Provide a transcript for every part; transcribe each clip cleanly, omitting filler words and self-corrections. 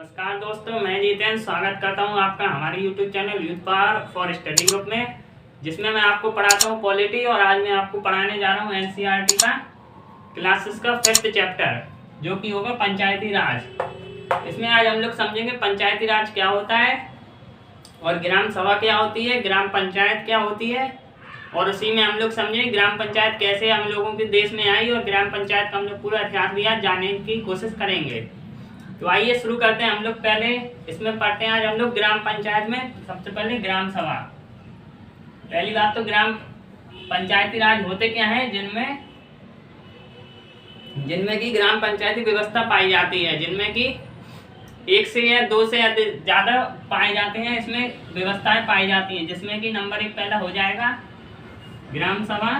नमस्कार दोस्तों, मैं जितेंद्र स्वागत करता हूं आपका हमारे YouTube channel youth power for study group में, जिसमें मैं आपको पढ़ाता हूं पॉलिटी। और आज मैं आपको पढ़ाने जा रहा हूं NCERT का क्लासेस का 5th चैप्टर, जो कि होगा पंचायती राज। इसमें आज हम लोग समझेंगे पंचायती राज क्या होता है और ग्राम सभा क्या होती है, ग्राम पंचायत क्या होती है, और उसी में हम लोग समझेंगे ग्राम पंचायत कैसे हम लोगों के देश में आई और ग्राम पंचायत का हम लोग पूरा इतिहास भी आज जानने की कोशिश करेंगे। तो आइए शुरू करते हैं। हम लोग पहले इसमें पढ़ते हैं आज हम लोग ग्राम पंचायत में सबसे पहले ग्राम सभा। पहली बात तो ग्राम पंचायती राज होते क्या हैं, जिनमें की ग्राम पंचायती व्यवस्था पाई जाती है, जिनमें की एक से या दो से ज्यादा पाए जाते हैं, इसमें व्यवस्थाएं पाई जाती हैं, जिसमें कि नंबर 1 पहला हो जाएगा ग्राम सभा।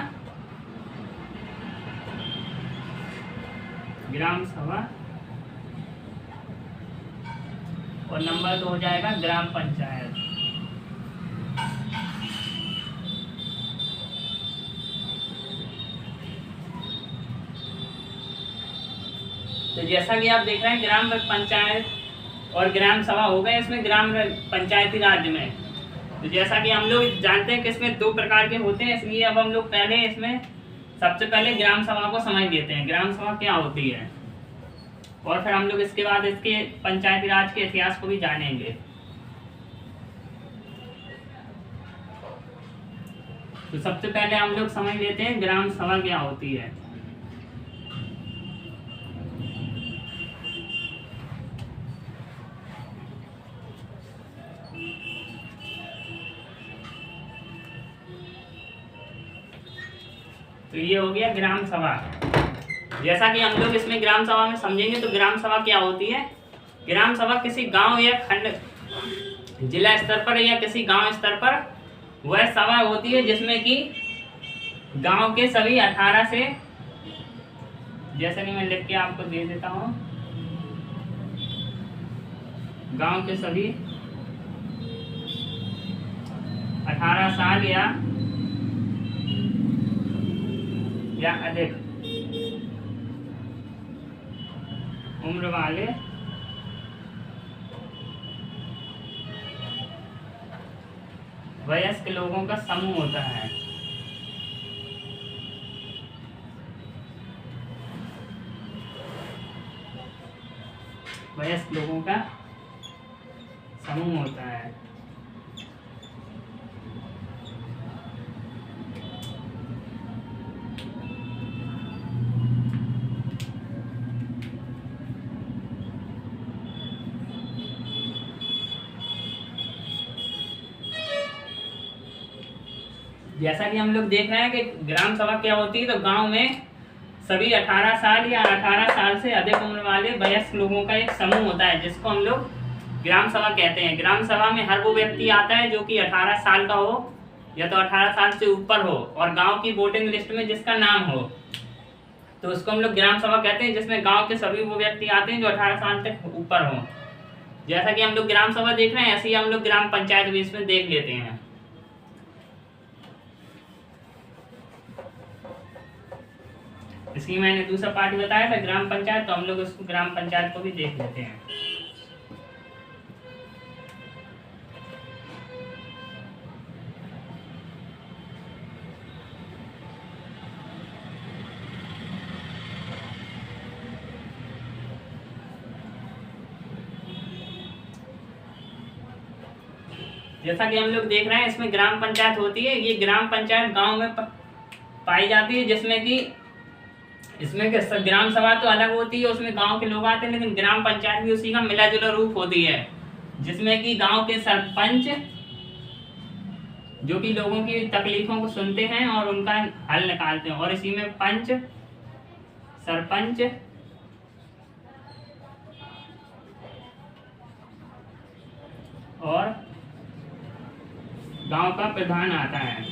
और नंबर 2 हो जाएगा ग्राम पंचायत। तो जैसा कि आप देख रहे हैं ग्राम पंचायत और ग्राम सभा हो गए इसमें ग्राम पंचायती राज्य में। तो जैसा कि हम लोग जानते हैं कि इसमें 2 प्रकार के होते हैं, इसलिए अब हम लोग पहले इसमें सबसे पहले ग्राम सभा को समझ लेते हैं, ग्राम सभा क्या होती है, और फिर हम लोग इसके बाद इसके पंचायती राज के इतिहास को भी जानेंगे। तो सबसे पहले हम लोग समझ लेते हैं ग्राम सभा क्या होती है। तो ये हो गया ग्राम सभा। जैसा कि हम लोग इसमें ग्राम सभा में समझेंगे तो ग्राम सभा क्या होती है। ग्राम सभा किसी गांव या खंड जिला स्तर पर या किसी गांव स्तर पर वह सभा होती है जिसमें कि गांव के सभी 18 से, जैसे कि मैं लिख के आपको दे देता हूं, गांव के सभी 18 साल या अधिक उम्र वाले वयस्क लोगों का समूह होता है। वयस्क लोगों का समूह होता है। जैसा कि हम लोग देख रहे हैं कि ग्राम सभा क्या होती है, तो गांव में सभी 18 साल या 18 साल से अधिक उम्र वाले वयस्क लोगों का एक समूह होता है, जिसको हम लोग ग्राम सभा कहते हैं। ग्राम सभा में हर वो व्यक्ति आता है जो कि 18 साल का हो या तो 18 साल से ऊपर हो और गांव की वोटिंग लिस्ट में जिसका नाम हो, तो उसको हम लोग ग्राम सभा कहते हैं, जिसमें गाँव के सभी वो व्यक्ति आते हैं जो 18 साल तक ऊपर हो। जैसा कि हम लोग ग्राम सभा देख रहे हैं, ऐसे ही हम लोग ग्राम पंचायत भी इसमें देख लेते हैं। इसकी मैंने दूसरा पार्ट बताया था ग्राम पंचायत, तो हम लोग उसको ग्राम पंचायत को भी देख लेते हैं। जैसा कि हम लोग देख रहे हैं इसमें ग्राम पंचायत होती है। ये ग्राम पंचायत गांव में पाई जाती है, जिसमें कि इसमें ग्राम सभा तो अलग होती है, उसमें गांव के लोग आते हैं, लेकिन ग्राम पंचायत भी उसी का मिला जुला रूप होती है, जिसमें कि गांव के सरपंच जो कि लोगों की तकलीफों को सुनते हैं और उनका हल निकालते हैं, और इसी में पंच, सरपंच और गांव का प्रधान आता है।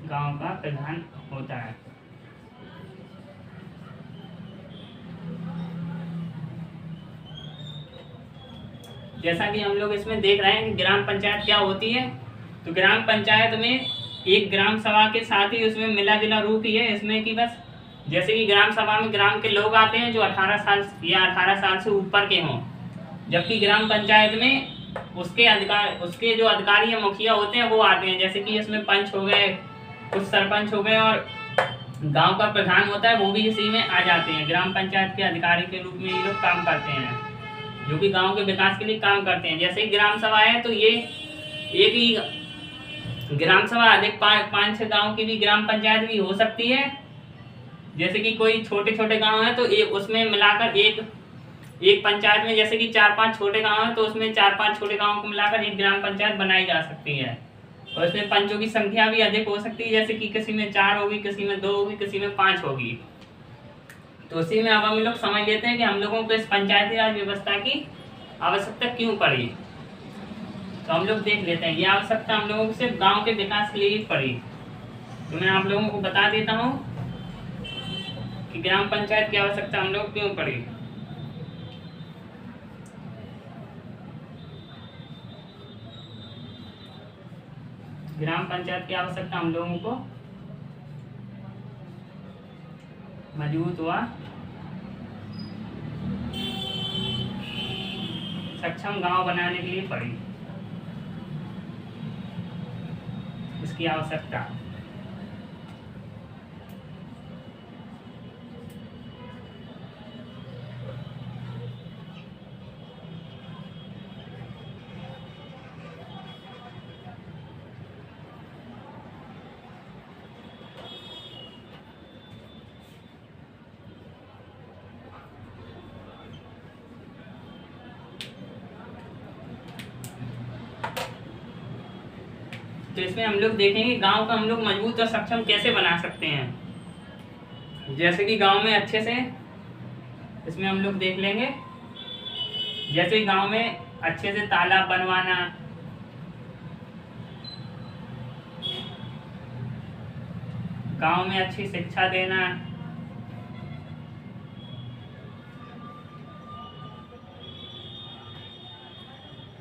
गांव का प्रधान होता है। जैसा कि हम लोग इसमें देख रहे हैं कि ग्राम पंचायत क्या होती है, तो ग्राम पंचायत में एक ग्राम सभा के साथ ही उसमें मिला जुला रूप ही है इसमें कि बस जैसे कि ग्राम सभा में ग्राम के लोग आते हैं जो 18 साल या 18 साल से ऊपर के हों, जबकि ग्राम पंचायत में उसके जो अधिकारी या मुखिया होते हैं वो आते हैं। जैसे कि इसमें पंच हो गए, कुछ सरपंच हो गए और गांव का प्रधान होता है वो भी इसी में आ जाते हैं। ग्राम पंचायत के अधिकारी के रूप में ये लोग काम करते हैं, जो कि गांव के विकास के लिए काम करते हैं। जैसे ग्राम सभा है तो ये एक ही ग्राम सभा अधिक 5-6 गांव की भी ग्राम पंचायत भी हो सकती है। जैसे कि कोई छोटे छोटे गांव है तो एक उसमें मिलाकर एक पंचायत में जैसे कि 4-5 छोटे गांव है तो उसमें 4-5 छोटे गांवों को मिलाकर एक ग्राम पंचायत बनाई जा सकती है। और इसमें पंचों की संख्या भी अधिक हो सकती है, जैसे कि किसी में 4 होगी, किसी में 2 होगी, किसी में 5 होगी। तो उसी में अब हम लोग समझ लेते हैं कि हम लोगों को इस पंचायती राज व्यवस्था की आवश्यकता क्यों पड़ी। तो हम लोग देख लेते हैं, ये आवश्यकता हम लोगों को सिर्फ गांव के विकास के लिए ही पड़ी। तो मैं आप लोगों को बता देता हूँ कि ग्राम पंचायत की आवश्यकता हम लोग क्यों पड़ी। ग्राम पंचायत की आवश्यकता हम लोगों को मजबूत हुआ सक्षम गांव बनाने के लिए पड़ी, इसकी आवश्यकता। तो इसमें हम लोग देखेंगे गांव का हम लोग मजबूत और सक्षम कैसे बना सकते हैं। जैसे कि गांव में अच्छे से इसमें हम लोग देख लेंगे, जैसे गांव में अच्छे से तालाब बनवाना, गांव में अच्छी शिक्षा देना,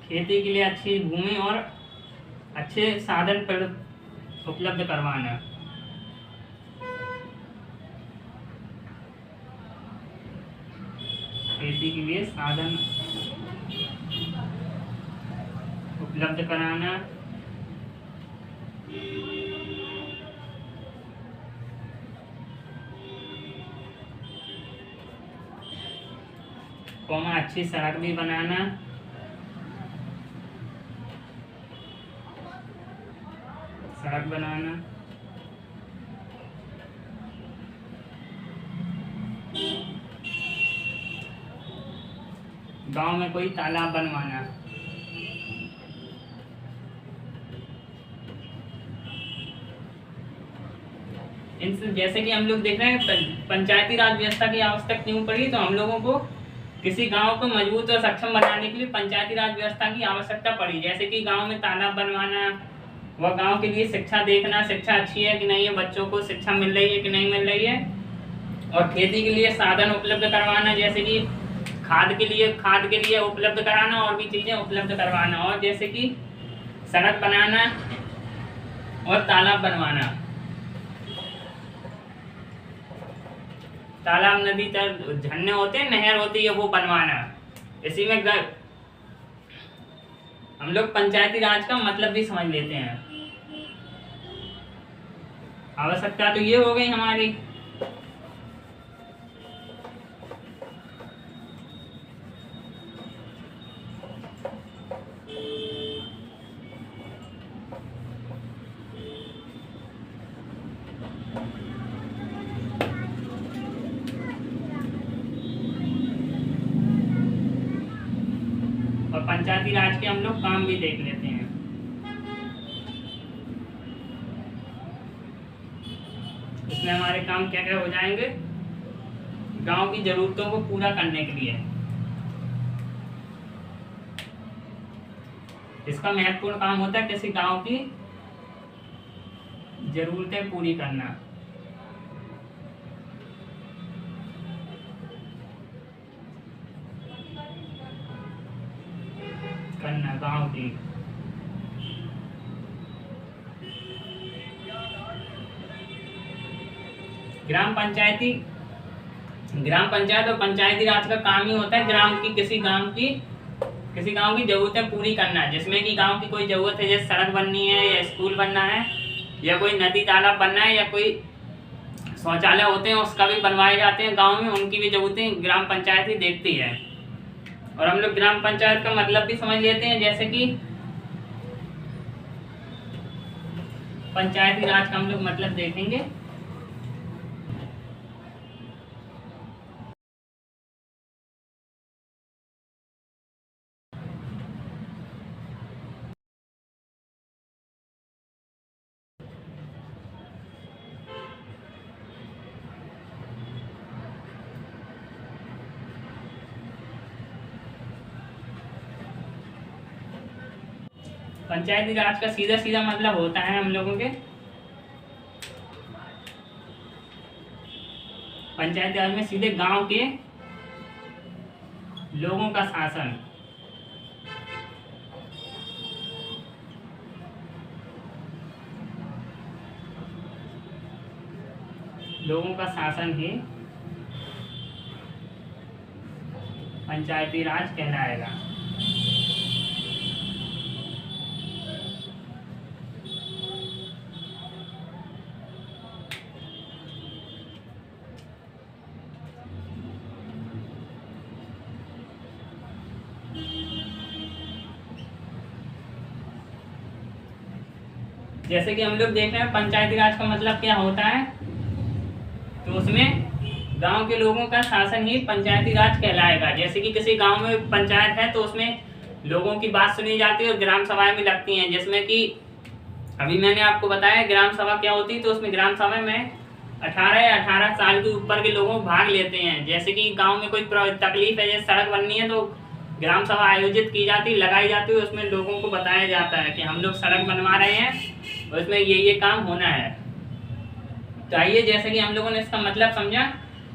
खेती के लिए अच्छी भूमि और अच्छे साधन पर उपलब्ध करवाना, खेती के लिए साधन उपलब्ध कराना, अच्छी सड़क भी बनाना, गांव में कोई तालाब बनवाना, इन जैसे कि हम लोग देख रहे हैं पंचायती राज व्यवस्था की आवश्यकता क्यों पड़ी। तो हम लोगों को किसी गांव को मजबूत और सक्षम बनाने के लिए पंचायती राज व्यवस्था की आवश्यकता पड़ी। जैसे कि गांव में तालाब बनवाना, वह गांव के लिए शिक्षा देखना, शिक्षा अच्छी है कि नहीं है, बच्चों को शिक्षा मिल रही है कि नहीं मिल रही है, और खेती के लिए साधन उपलब्ध करवाना, जैसे कि खाद के लिए उपलब्ध कराना और भी चीज़ें उपलब्ध करवाना, और जैसे कि सड़क बनाना और तालाब बनवाना, तालाब, नदी, झरने होते हैं, नहर होती है, वो बनवाना। इसी में हम लोग पंचायती राज का मतलब भी समझ लेते हैं। आवश्यकता तो ये हो गई हमारी। और पंचायती राज के हम लोग काम भी देख लेते हैं। इसमें हमारे काम क्या क्या हो जाएंगे, गांव की जरूरतों को पूरा करने के लिए। इसका महत्वपूर्ण काम होता है किसी गांव की जरूरतें पूरी करना, गांव की। ग्राम पंचायत और पंचायती राज का काम ही होता है किसी गांव की जरूरतें पूरी करना है, जिसमें कि गांव की कोई जरूरत है, जैसे सड़क बननी है या स्कूल बनना है या कोई नदी तालाब बनना है या कोई शौचालय होते हैं उसका भी बनवाए जाते हैं गांव में, उनकी भी जरूरतें ग्राम पंचायत ही देखती है। और हम लोग ग्राम पंचायत का मतलब भी समझ लेते हैं, जैसे कि पंचायती राज का हम लोग मतलब देखेंगे। पंचायती राज का सीधा सीधा मतलब होता है हम लोगों के पंचायती राज में सीधे गांव के लोगों का शासन। लोगों का शासन ही पंचायती राज कहलाएगा। जैसे कि हम लोग देख रहे हैं पंचायती राज का मतलब क्या होता है, तो उसमें गांव के लोगों का शासन ही पंचायती राज कहलाएगा। जैसे कि किसी गांव में पंचायत है तो उसमें लोगों की बात सुनी जाती है और ग्राम सभाएं भी लगती हैं, जिसमें कि अभी मैंने आपको बताया ग्राम सभा क्या होती है। तो उसमें ग्राम सभा में 18 या 18 साल के ऊपर के लोग भाग लेते हैं। जैसे कि गाँव में कोई तकलीफ है, जैसे सड़क बननी है तो ग्राम सभा आयोजित की जाती, लगाई जाती है, उसमें लोगों को बताया जाता है कि हम लोग सड़क बनवा रहे हैं और उसमें ये काम होना है। तो आइए, जैसे कि हम लोगों ने इसका मतलब समझा,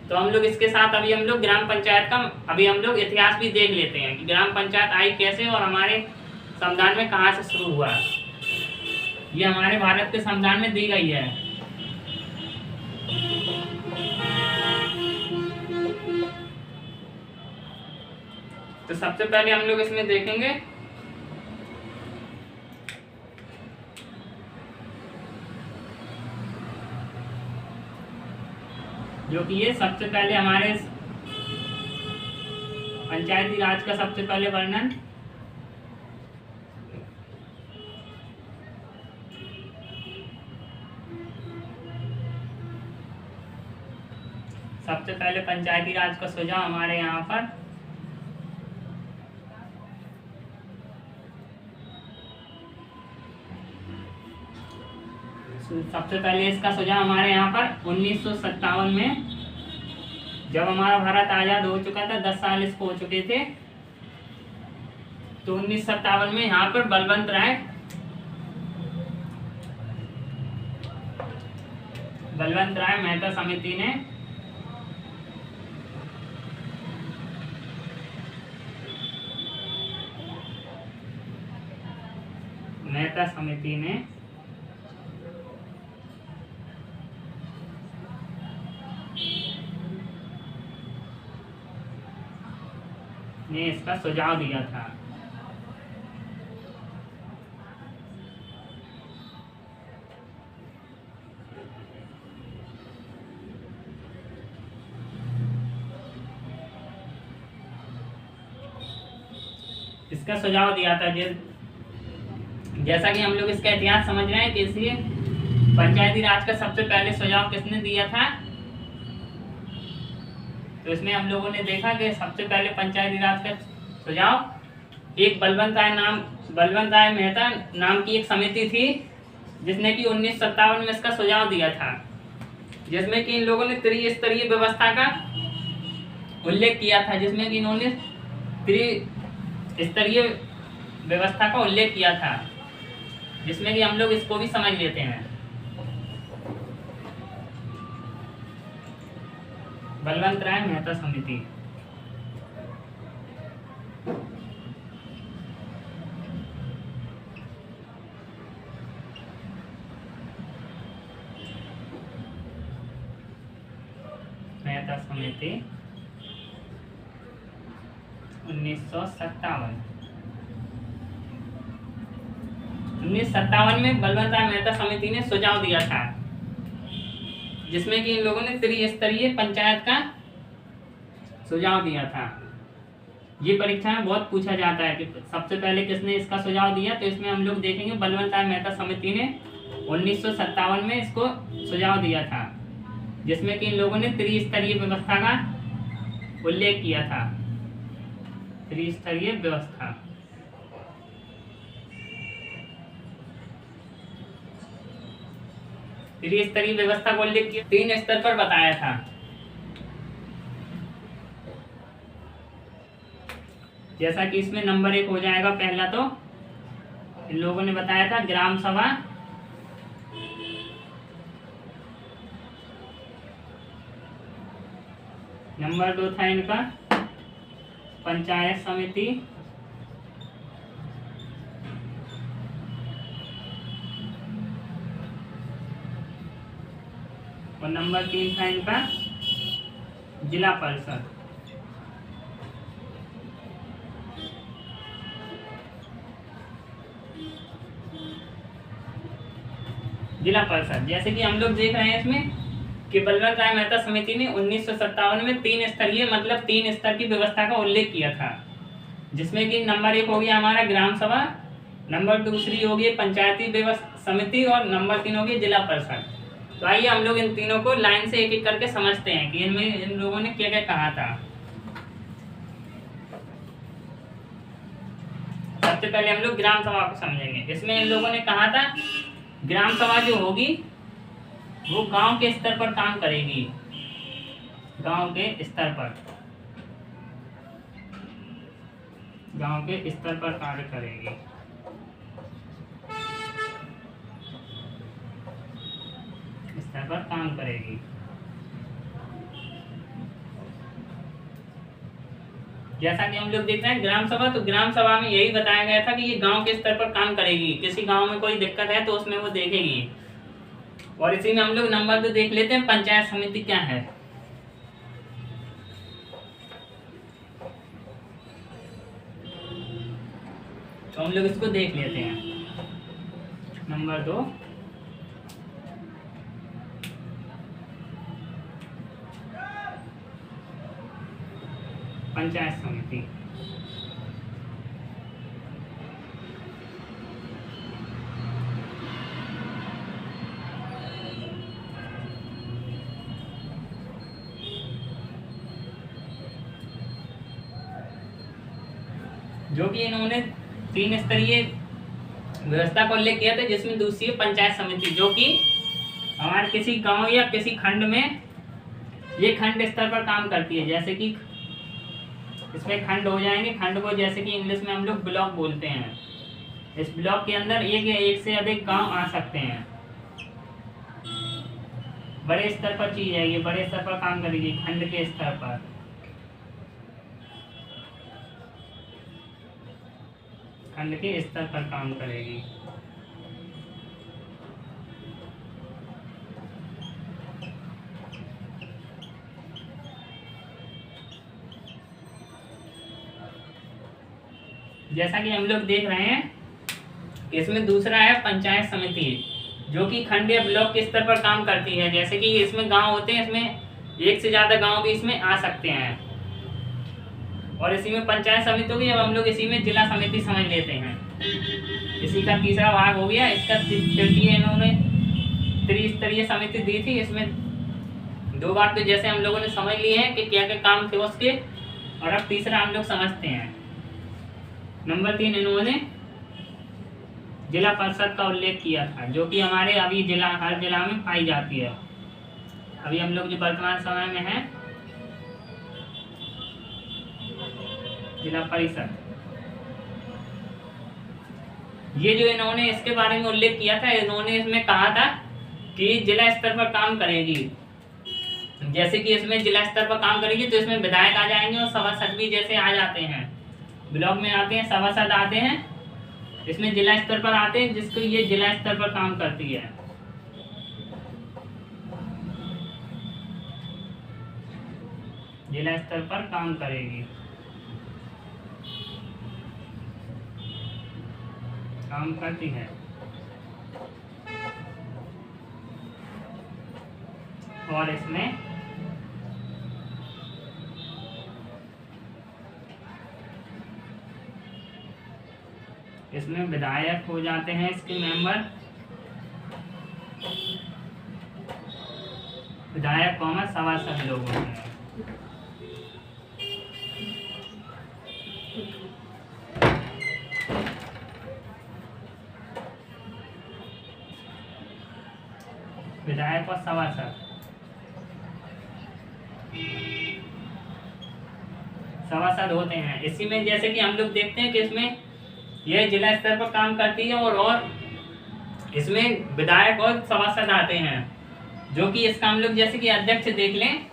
तो हम लोग इसके साथ अभी हम लोग ग्राम पंचायत का अभी हम लोग इतिहास भी देख लेते हैं कि ग्राम पंचायत आई कैसे और हमारे संविधान में कहाँ से शुरू हुआ। ये हमारे भारत के संविधान में दी गई है। तो सबसे पहले हम लोग इसमें देखेंगे जो कि ये सबसे पहले हमारे पंचायती राज का सबसे पहले वर्णन सबसे पहले पंचायती राज का सुझाव हमारे यहाँ पर सबसे पहले इसका सुझाव हमारे यहाँ पर 1957 में, जब हमारा भारत आजाद हो चुका था, 10 साल इसको हो चुके थे, तो 1957 में यहाँ पर बलवंत राय मेहता समिति ने इसका सुझाव दिया था। इसका सुझाव दिया था जैसा कि हम लोग इसका इतिहास समझ रहे हैं कि इसलिए पंचायती राज का सबसे पहले सुझाव किसने दिया था। तो इसमें हम लोगों ने देखा कि सबसे पहले पंचायती राज का सुझाव एक बलवंत राय मेहता नाम की एक समिति थी, जिसने कि 1957 में इसका सुझाव दिया था, जिसमें कि इन लोगों ने त्रिस्तरीय व्यवस्था का उल्लेख किया था, जिसमें कि इन्होंने त्रिस्तरीय व्यवस्था का उल्लेख किया था, जिसमें कि हम लोग इसको भी समझ लेते हैं। बलवंत राय मेहता समिति समिति 1957। 1957 में बलवंत राय मेहता समिति ने सुझाव दिया था, जिसमें कि इन लोगों ने त्रिस्तरीय पंचायत का सुझाव दिया था। ये परीक्षा में बहुत पूछा जाता है कि सबसे पहले किसने इसका सुझाव दिया, तो इसमें हम लोग देखेंगे बलवंत राय मेहता समिति ने 1957 में इसको सुझाव दिया था, जिसमें कि इन लोगों ने त्रिस्तरीय व्यवस्था का उल्लेख किया था। त्रिस्तरीय व्यवस्था, त्रिस्तरीय व्यवस्था को उल्लेख किया, 3 स्तर पर बताया था। जैसा कि इसमें नंबर 1 हो जाएगा, पहला तो इन लोगों ने बताया था ग्राम सभा, नंबर 2 था इनका पंचायत समिति, और नंबर 3 था इनका जिला परिषद। जिला परिषद, जैसे कि हम लोग देख रहे हैं इसमें कि बलवंत राय मेहता समिति ने 1957 में 3 स्तरीय मतलब 3 स्तर की व्यवस्था का उल्लेख किया था, जिसमें कि नंबर 1 हो गया हमारा ग्राम सभा, नंबर 2 हो गई पंचायती व्यवस्था समिति, और नंबर 3 हो गई जिला परिषद। तो आइए हम लोग इन तीनों को लाइन से एक एक करके समझते हैं कि इनमें इन लोगों ने क्या क्या कहा था। सबसे पहले हम लोग ग्राम सभा को समझेंगे। इसमें इन लोगों ने कहा था ग्राम सभा जो होगी वो गांव के स्तर पर काम करेगी, गांव के स्तर पर, गांव के स्तर पर कार्य करेगी। स्तर पर काम करेगी। जैसा कि हम लोग देख रहे हैं ग्राम सभा, तो ग्राम सभा में यही बताया गया था कि ये गांव के स्तर पर काम करेगी, किसी गांव में कोई दिक्कत है तो उसमें वो देखेगी। और इसी में हम लोग नंबर 2 देख लेते हैं पंचायत समिति क्या है। तो हम लोग इसको देख लेते हैं। नंबर 2 पंचायत समिति। जो कि इन्होंने 3 स्तरीय व्यवस्था को उल्लेख किया था, जिसमें दूसरी पंचायत समिति, जो कि हमारे किसी गांव या किसी खंड में ये खंड स्तर पर काम करती है। जैसे कि इसमें खंड हो जाएंगे, खंड को जैसे कि इंग्लिश में हम लोग ब्लॉक बोलते हैं। इस ब्लॉक के अंदर एक या एक से अधिक गांव आ सकते हैं। बड़े स्तर पर चीज है, ये बड़े स्तर पर काम करेगी, खंड के स्तर पर। खंड के स्तर पर काम करेगी। जैसा कि हम लोग देख रहे हैं, इसमें दूसरा है पंचायत समिति, जो कि खंड या ब्लॉक के स्तर पर काम करती है। जैसे कि इसमें गांव होते हैं, इसमें एक से ज्यादा गांव भी इसमें आ सकते हैं। और इसी में पंचायत समिति होगी। अब हम लोग इसी में जिला समिति समझ लेते हैं। इसी का तीसरा भाग हो गया। इसका तृतीय इन्होंने त्रिस्तरीय समिति दी थी। इसमें 2 बार तो जैसे हम लोगों ने समझ लिए हैं कि क्या क्या काम थे उसके, और अब तीसरा हम लोग समझते हैं। नंबर 3 इन्होंने जिला परिषद का उल्लेख किया था, जो कि हमारे अभी हर जिला में पाई जाती है। अभी हम लोग जो वर्तमान समय में है जिला परिषद, ये जो इन्होंने इसके बारे में उल्लेख किया था, इन्होंने इसमें कहा था कि जिला स्तर पर काम करेगी। जैसे कि इसमें जिला स्तर पर काम करेगी तो इसमें विधायक आ जाएंगे और सभासद भी जैसे आ जाते हैं, ब्लॉक में आते हैं, सभासद आते हैं, इसमें जिला स्तर पर आते हैं, जिसको ये जिला स्तर पर काम करती है। जिला स्तर पर काम करेगी, काम करती है। और इसमें विधायक हो जाते हैं इसके मेंबर, विधायक कॉमन सभासद लोग होते हैं। विधायक और सभासद होते हैं। इसी में जैसे कि हम लोग देखते हैं कि इसमें यह जिला स्तर पर काम करती है और इसमें विधायक और सभासद आते हैं, जो कि इसका हम लोग जैसे कि अध्यक्ष देख लें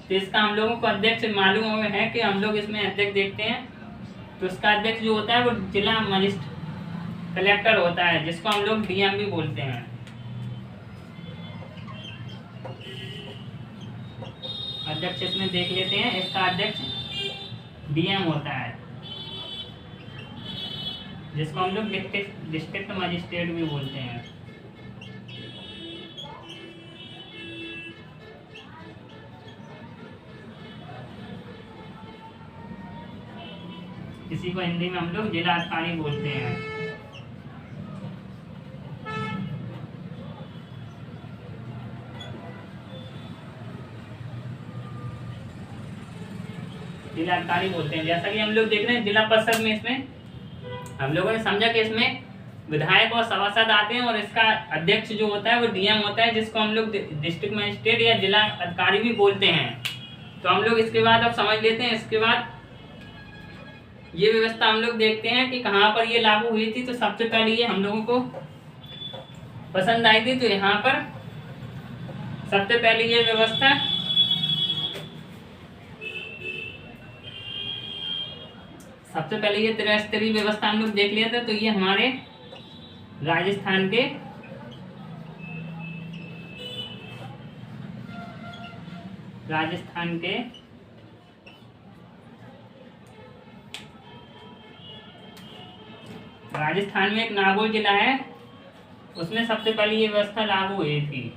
तो इसका हम लोगों को अध्यक्ष मालूम है कि हम लोग इसमें अध्यक्ष देखते हैं तो इसका अध्यक्ष जो होता है वो जिला मजिस्ट्रेट कलेक्टर होता है, जिसको हम लोग डीएम भी बोलते हैं। अध्यक्ष इसमें देख लेते हैं, इसका अध्यक्ष डीएम होता है, जिसको हम लोग डिस्ट्रिक्ट मजिस्ट्रेट भी बोलते हैं। इसी को हिंदी में हम लोग जिला अधिकारी बोलते हैं। जिला अधिकारी बोलते हैं। जैसा कि हम लोग देख रहे हैं जिला परिषद में, इसमें हम लोगों ने समझा कि इसमें विधायक और सभासद आते हैं और इसका अध्यक्ष जो होता है वो डीएम होता है, जिसको हम लोग डिस्ट्रिक्ट मजिस्ट्रेट या जिला अधिकारी भी बोलते हैं। तो हम लोग इसके बाद अब समझ लेते हैं। इसके बाद ये व्यवस्था हम लोग देखते हैं कि कहाँ पर ये लागू हुई थी। तो सबसे पहले ये हम लोगों को पसंद आई थी, तो यहाँ पर सबसे पहले ये व्यवस्था त्रिस्तरीय व्यवस्था हम लोग देख लिया था। तो ये हमारे राजस्थान के राजस्थान में एक नागौर जिला है, उसमें सबसे पहले ये व्यवस्था लागू हुई थी।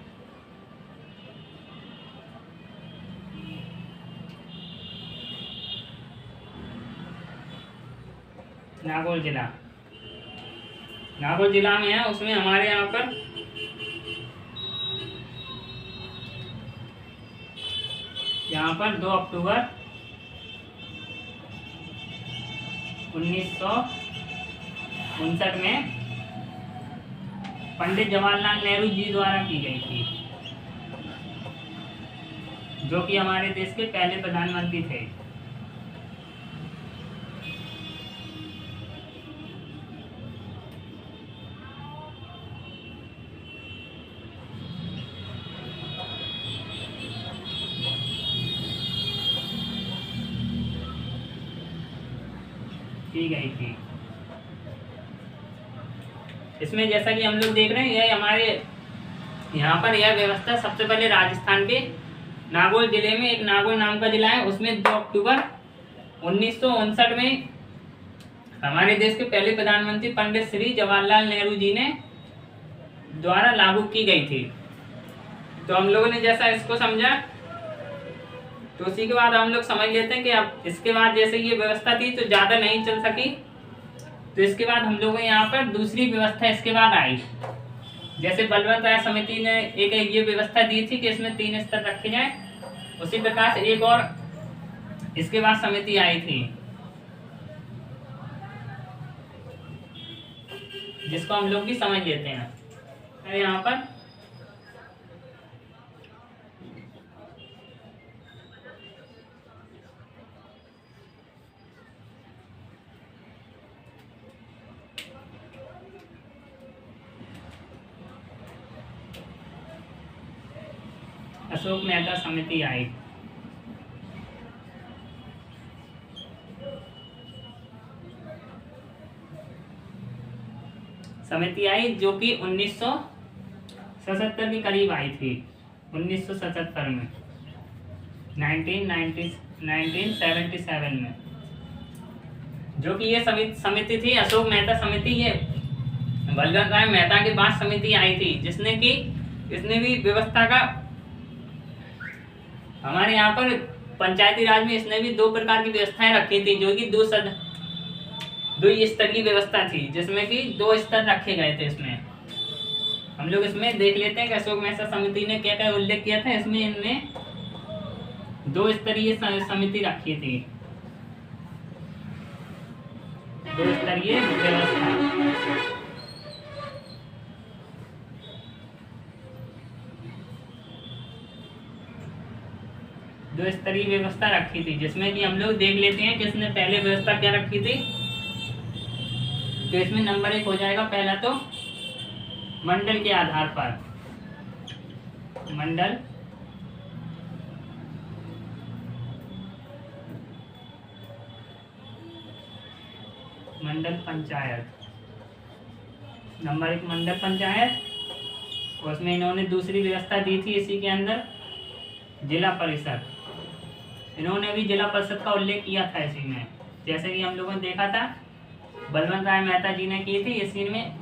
नागौर जिला में है, उसमें हमारे यहाँ पर दो अक्टूबर 1959 में पंडित जवाहरलाल नेहरू जी द्वारा की गई थी, जो कि हमारे देश के पहले प्रधानमंत्री थे। की गई थी। इसमें जैसा कि हम लोग देख रहे हैं, यह हमारे यहाँ पर यह व्यवस्था सबसे पहले राजस्थान के नागौर जिले में, एक नागौर नाम का जिला है, उसमें 2 अक्टूबर 1959 में हमारे देश के पहले प्रधानमंत्री पंडित श्री जवाहरलाल नेहरू जी ने द्वारा लागू की गई थी। तो हम लोगों ने जैसा इसको समझा, तो उसी के बाद हम लोग समझ लेते हैं कि अब इसके बाद जैसे ये व्यवस्था थी तो ज़्यादा नहीं चल सकी, तो इसके बाद हम लोगों ने यहाँ पर दूसरी व्यवस्था इसके बाद आई। जैसे बलवंत राय समिति ने एक ये व्यवस्था दी थी कि इसमें 3 स्तर रखे जाएं, उसी प्रकार से एक और इसके बाद समिति आई थी, जिसको हम लोग भी समझ लेते हैं। यहाँ पर अशोक मेहता समिति आई। जो कि 1977 के करीब आई थी, 1977 में। 1977 में, जो कि ये समिति थी अशोक मेहता समिति। ये बलवंत राय मेहता के बाद समिति आई थी, जिसने कि इसने भी व्यवस्था का हमारे यहाँ पर पंचायती राज में इसने भी 2 प्रकार की व्यवस्थाएं रखी थी, जो कि 2 स्तर की व्यवस्था थी, जिसमें कि 2 स्तर रखे गए थे। इसमें हम लोग इसमें देख लेते हैं कि अशोक मेहता समिति ने क्या क्या उल्लेख किया था। इसमें इनने 2 स्तरीय समिति रखी थी, 2 स्तरीय व्यवस्था। 2 स्तरीय व्यवस्था रखी थी, जिसमें कि हम लोग देख लेते हैं कि इसने पहले व्यवस्था क्या रखी थी। तो इसमें नंबर 1 हो जाएगा पहला तो मंडल के आधार पर, मंडल पंचायत। नंबर 1 मंडल पंचायत, और उसमें इन्होंने दूसरी व्यवस्था दी थी इसी के अंदर जिला परिषद। इन्होंने भी जिला परिषद का उल्लेख किया था इसी में, जैसे कि हम लोगों ने देखा था बलवंत राय मेहता जी ने की थी, इसी में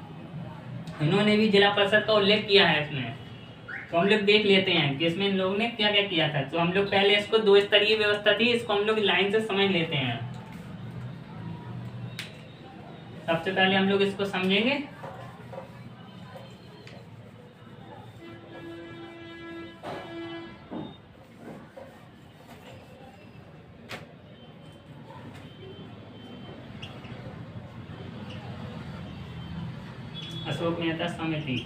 इन्होंने भी जिला परिषद का उल्लेख किया है इसमें। तो हम लोग देख लेते हैं कि इसमें इन लोगों ने क्या क्या किया था। तो हम लोग पहले इसको 2 स्तरीय व्यवस्था थी, इसको हम लोग लाइन से समझ लेते हैं। सबसे पहले हम लोग इसको समझेंगे। अशोक मेहता समिति,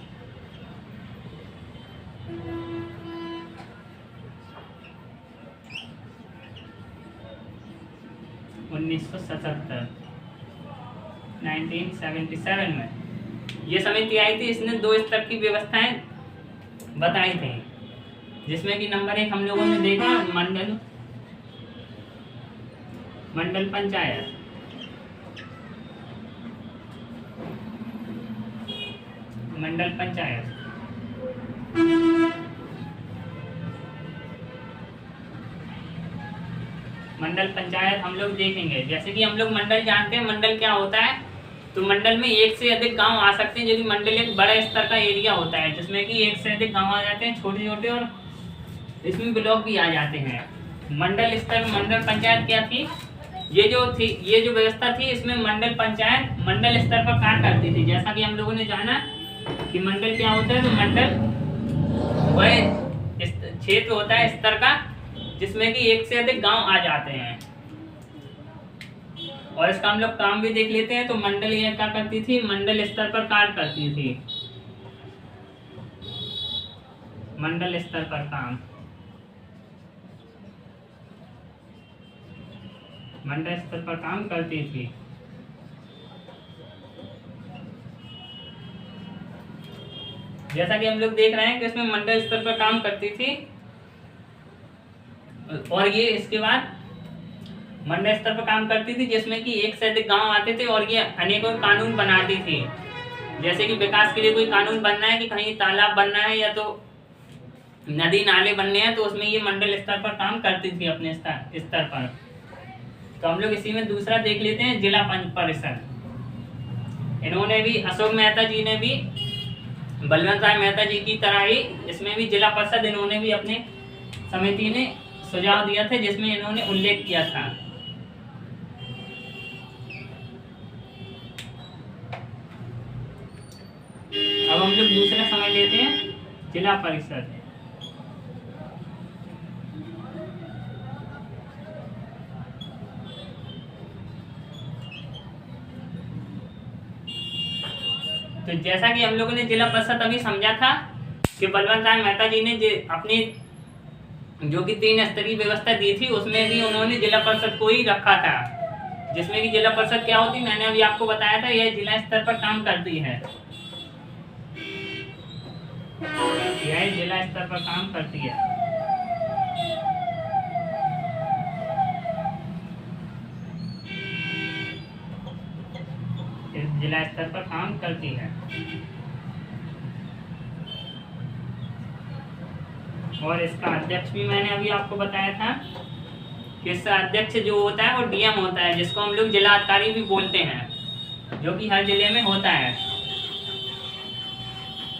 उन्नीस सौ 1977 में ये समिति आई थी। इसने 2 स्तर की व्यवस्थाएं बताई थी, जिसमें कि नंबर 1 हम लोगों ने देखा मंडल पंचायत। मंडल पंचायत हम लोग देखेंगे। जैसे कि हम लोग मंडल जानते हैं, मंडल क्या होता है। तो मंडल में 1 से अधिक गांव आ सकते हैं, जो कि मंडल एक बड़े स्तर का एरिया होता है, जिसमें कि 1 से अधिक गांव आ जाते हैं, छोटे छोटे, और इसमें ब्लॉक भी आ जाते हैं। मंडल स्तर में मंडल पंचायत क्या थी, ये जो व्यवस्था थी, इसमें मंडल पंचायत मंडल स्तर पर कार्य करती थी। जैसा कि हम लोगों ने जाना कि मंडल क्या होता है, तो मंडल वह क्षेत्र होता है स्तर का, जिसमें कि 1 से अधिक गांव आ जाते हैं। और इसका हम लोग काम भी देख लेते हैं। तो मंडल यह क्या करती थी, मंडल स्तर पर कार्य करती थी, मंडल स्तर पर काम, मंडल स्तर पर काम करती थी। जैसा कि हम लोग देख रहे हैं कि इसमें मंडल स्तर पर काम करती थी, और ये इसके बाद मंडल स्तर पर काम करती थी, जिसमें कि 1 से अधिक गांव आते थे, और ये अनेकों कानून बनाती थी। जैसे कि विकास के लिए कोई कानून बनना है, कि कहीं तालाब बनना है या तो नदी नाले बनने हैं, तो उसमें ये मंडल स्तर पर काम करती थी अपने स्तर पर। तो हम लोग इसी में दूसरा देख लेते हैं, जिला परिषद। इन्होंने भी, अशोक मेहता जी ने भी बलवंत राय मेहता जी की तरह ही इसमें भी जिला परिषद इन्होंने भी अपने समिति ने सुझाव दिया था, जिसमें इन्होंने उल्लेख किया था। अब हम लोग दूसरा समझ लेते हैं, जिला परिषद। तो जैसा कि हम लोगों ने जिला परिषद अभी समझा था कि बलवंत राय मेहता जी ने अपनी जो कि 3 स्तरीय व्यवस्था दी थी, उसमें भी उन्होंने जिला परिषद को ही रखा था, जिसमें कि जिला परिषद क्या होती, मैंने अभी आपको बताया था, यह जिला स्तर पर काम करती है, यह जिला स्तर पर काम करती है। जिला स्तर पर काम करती है। और इसका अध्यक्ष भी मैंने अभी आपको बताया था कि इसका अध्यक्ष जो होता है वो डीएम होता है, जिसको हम लोग जिलाधिकारी भी बोलते हैं, जो कि हर जिले में होता है।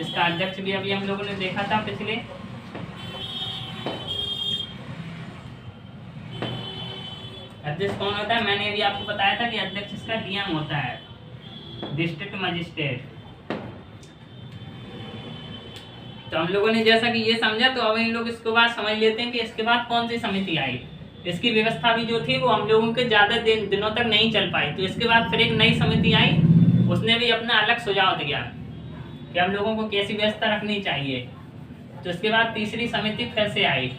इसका अध्यक्ष भी अभी हम लोगों ने देखा था पिछले। अध्यक्ष कौन होता है, मैंने अभी आपको बताया था कि अध्यक्ष इसका डीएम होता है, डिस्ट्रिक्ट मजिस्ट्रेट। तो हम लोगों ने जैसा कि ये समझा, तो अब इन लोग इसके बाद समझ लेते हैं कि इसके बाद कौन सी समिति आई। इसकी व्यवस्था भी जो थी वो हम लोगों के ज़्यादा दिनों तक नहीं चल पाई। तो इसके बाद फिर एक नई समिति आई, उसने भी अपना अलग सुझाव दिया कि हम लोगों को कैसी व्यवस्था रखनी चाहिए। तो इसके बाद तीसरी समिति फिर से आई।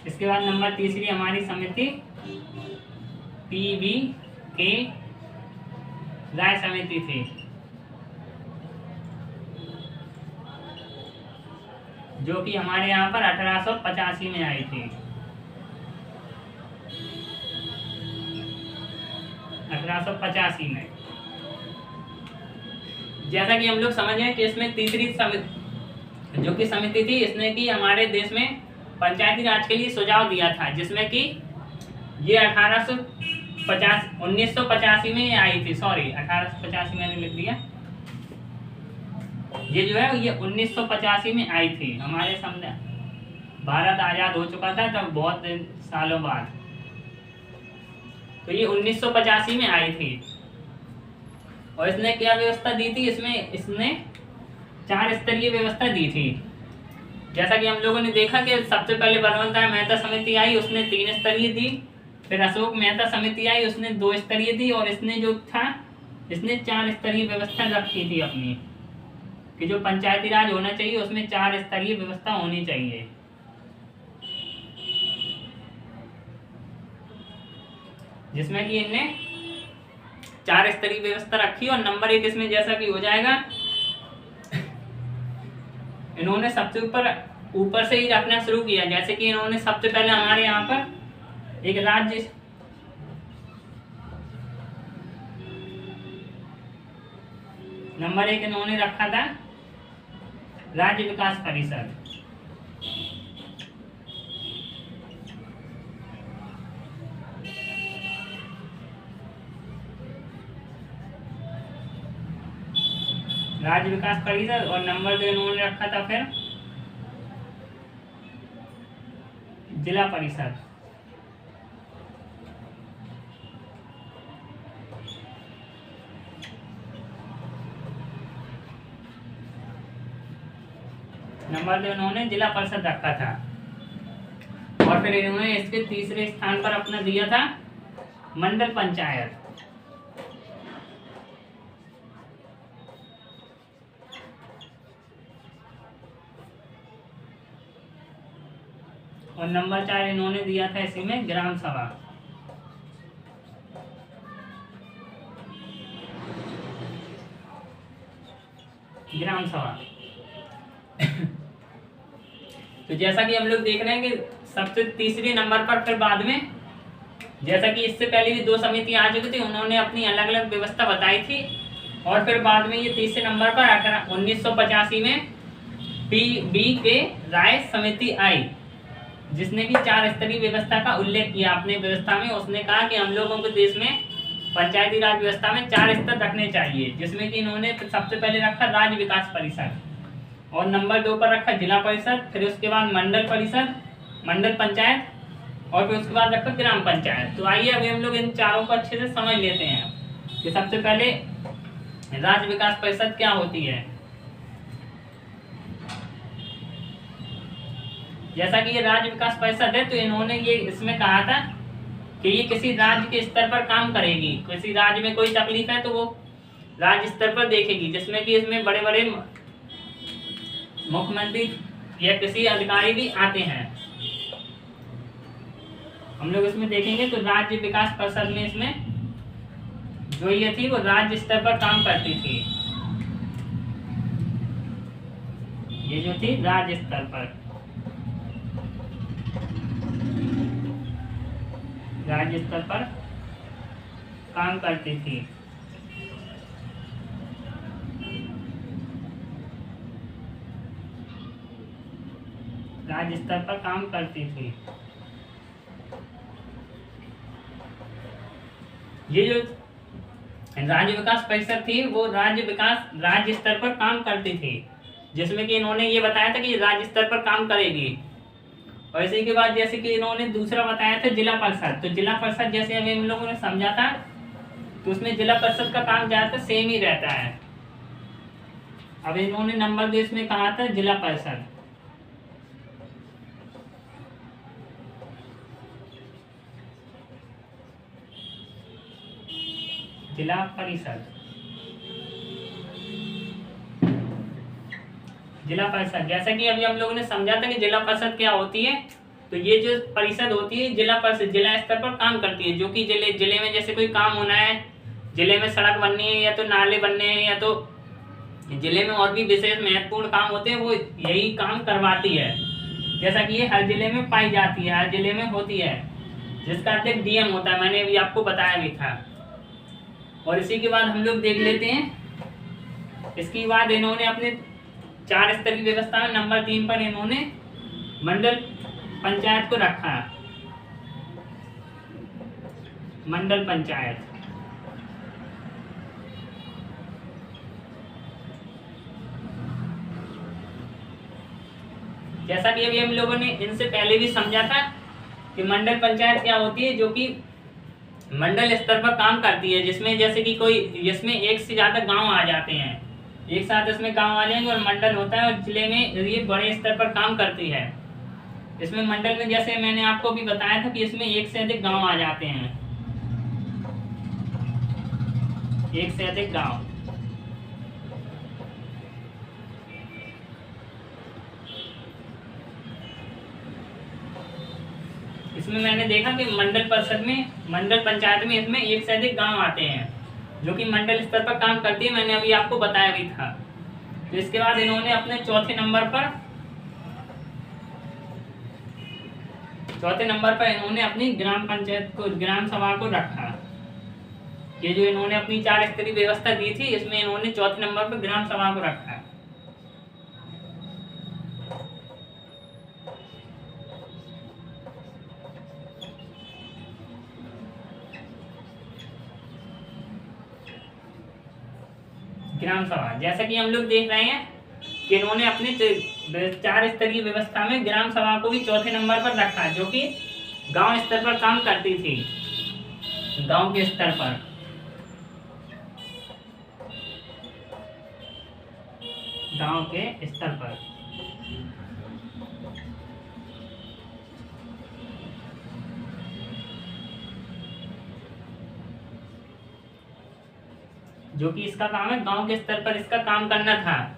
इसके बाद नंबर तीसरी हमारी समिति पीवी के राय समिति थी, जो कि हमारे यहाँ पर 1885 में आई थी। 1885 में। जैसा कि हम लोग समझ रहे हैं कि इसमें तीसरी समिति जो कि समिति थी, इसने कि हमारे देश में पंचायती राज के लिए सुझाव दिया था, जिसमें कि ये 1985 में आई थी। सॉरी, 1885 मैंने लिख दिया। ये जो है ये 1985 में आई थी। हमारे सामने भारत आज़ाद हो चुका था तब, बहुत सालों बाद। तो ये 1985 में आई थी। और इसने क्या व्यवस्था दी थी, इसने 4 स्तरीय व्यवस्था दी थी। जैसा कि हम लोगों ने देखा कि सबसे पहले बलवंत राय मेहता समिति आई, उसने 3 स्तरीय दी। फिर अशोक मेहता समिति आई, उसने 2 स्तरीय दी। और इसने जो था, इसने 4 स्तरीय व्यवस्था रखी थी अपनी, कि जो पंचायती राज होना चाहिए उसमें 4 स्तरीय व्यवस्था होनी चाहिए। जिसमें कि इनने 4 स्तरीय व्यवस्था रखी। और नंबर 1 इसमें जैसा कि हो जाएगा, इन्होंने सबसे ऊपर से ही रखना शुरू किया। जैसे कि इन्होंने सबसे पहले हमारे यहाँ पर एक राज्य नंबर 1 इन्होंने रखा था राज्य विकास परिषद। राज्य विकास परिषद। और नंबर 2 इन्होंने रखा था फिर जिला परिषद। नंबर 2 इन्होंने जिला परिषद रखा था। और फिर इन्होंने इसके तीसरे स्थान पर अपना दिया था मंडल पंचायत। और नंबर 4 इन्होंने दिया था इसी में ग्राम सभा। ग्राम सभा। तो जैसा कि हम लोग देख रहे हैं कि सबसे तीसरे नंबर पर फिर बाद में, जैसा कि इससे पहले भी 2 समिति आ चुकी थी, उन्होंने अपनी अलग अलग व्यवस्था बताई थी। और फिर बाद में ये तीसरे नंबर पर 1985 में पी के राय समिति आई, जिसने भी 4 स्तरीय व्यवस्था का उल्लेख किया अपने व्यवस्था में। उसने कहा कि हम लोगों के देश में पंचायती राज व्यवस्था में 4 स्तर रखने चाहिए, जिसमें कि इन्होंने सबसे पहले रखा राज्य विकास परिषद, और नंबर 2 पर रखा जिला परिषद, फिर उसके बाद मंडल परिषद, मंडल पंचायत, और फिर उसके बाद रखा ग्राम पंचायत। तो आइए अभी हम लोग इन चारों को अच्छे से समझ लेते हैं कि सबसे पहले राज्य विकास परिषद क्या होती है। जैसा कि ये राज्य विकास परिषद है, तो इन्होंने ये इसमें कहा था कि ये किसी राज्य के स्तर पर काम करेगी। किसी राज्य में कोई तकलीफ है तो वो राज्य स्तर पर देखेगी, जिसमें कि इसमें बड़े बड़े मुख्यमंत्री या किसी अधिकारी भी आते हैं। हम लोग इसमें देखेंगे तो राज्य विकास परिषद में इसमें जो ये थी वो राज्य स्तर पर काम करती थी। ये जो थी राज्य स्तर पर, राज्य स्तर पर काम करती थी। राज्य स्तर पर काम करती थी। ये जो राज्य विकास परिषद थी वो राज्य स्तर पर काम करती थी, जिसमें कि इन्होंने ये बताया था कि राज्य स्तर पर काम करेगी। और इसी के बाद जैसे कि इन्होंने दूसरा बताया था जिला परिषद, तो जिला परिषद जैसे अभी हम लोगों ने समझा था, तो उसमें जिला परिषद का काम ज्यादातर सेम ही रहता है। अब इन्होंने नंबर 2 में कहा था जिला परिषद। जिला परिषद, जिला परिषद जैसा कि अभी हम लोगों ने समझा था कि जिला परिषद क्या होती है। तो ये जो परिषद होती है जिला परिषद जिला स्तर पर काम करती है, जो कि जिले में जैसे कोई काम होना है, जिले में सड़क बननी है या तो नाले बनने हैं या तो जिले में और भी विशेष महत्वपूर्ण काम होते हैं, वो यही काम करवाती है। जैसा कि ये हर जिले में पाई जाती है, हर जिले में होती है, जिसका अध्यक्ष डीएम होता है, मैंने अभी आपको बताया भी था। और इसी के बाद हम लोग देख लेते हैं, इसके बाद इन्होंने अपने 4 स्तर की व्यवस्था में नंबर 3 पर इन्होंने मंडल पंचायत को रखा। मंडल पंचायत, जैसा कि अभी हम लोगों ने इनसे पहले भी समझा था कि मंडल पंचायत क्या होती है, जो कि मंडल स्तर पर काम करती है, जिसमें जैसे कि जिसमें एक से ज्यादा गांव आ जाते हैं, एक साथ इसमें गांव आ जाएंगे और मंडल होता है, और जिले में ये बड़े स्तर पर काम करती है। इसमें मंडल में जैसे मैंने आपको भी बताया था कि इसमें एक से अधिक गांव आ जाते हैं, एक से अधिक गांव। इसमें मैंने देखा कि मंडल परिषद में, मंडल पंचायत में इसमें एक से अधिक गांव आते हैं, जो कि मंडल स्तर पर काम करती है, मैंने अभी आपको बताया भी था। तो इसके बाद इन्होंने अपने चौथे नंबर पर इन्होंने अपनी ग्राम पंचायत को, ग्राम सभा को रखा। ये जो इन्होंने अपनी 4 स्तरीय व्यवस्था दी थी, इसमें इन्होंने चौथे नंबर पर ग्राम सभा को रखा। ग्राम सभा, जैसा कि हम लोग देख रहे हैं कि इन्होंने अपने 4 स्तरीय व्यवस्था में ग्राम सभा को भी चौथे नंबर पर रखा, जो कि गांव स्तर पर काम करती थी, गांव के स्तर पर। गांव के स्तर पर जो कि इसका काम है, गांव के स्तर पर इसका काम करना था।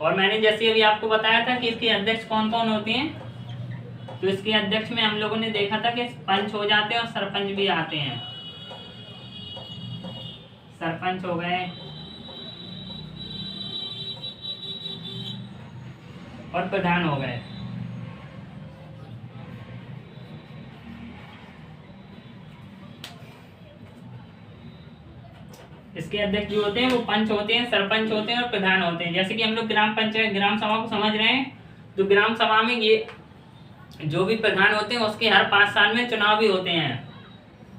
और मैंने जैसे अभी आपको बताया था कि इसके अध्यक्ष कौन कौन होते हैं, तो इसके अध्यक्ष में हम लोगों ने देखा था कि पंच हो जाते हैं और सरपंच भी आते हैं। सरपंच हो गए और प्रधान हो गए। इसके अध्यक्ष जो होते हैं वो पंच होते हैं, सरपंच होते हैं और प्रधान होते हैं। जैसे कि हम लोग ग्राम पंचायत, ग्राम सभा को समझ रहे हैं, तो ग्राम सभा में ये जो भी प्रधान होते हैं उसके हर 5 साल में चुनाव भी होते हैं,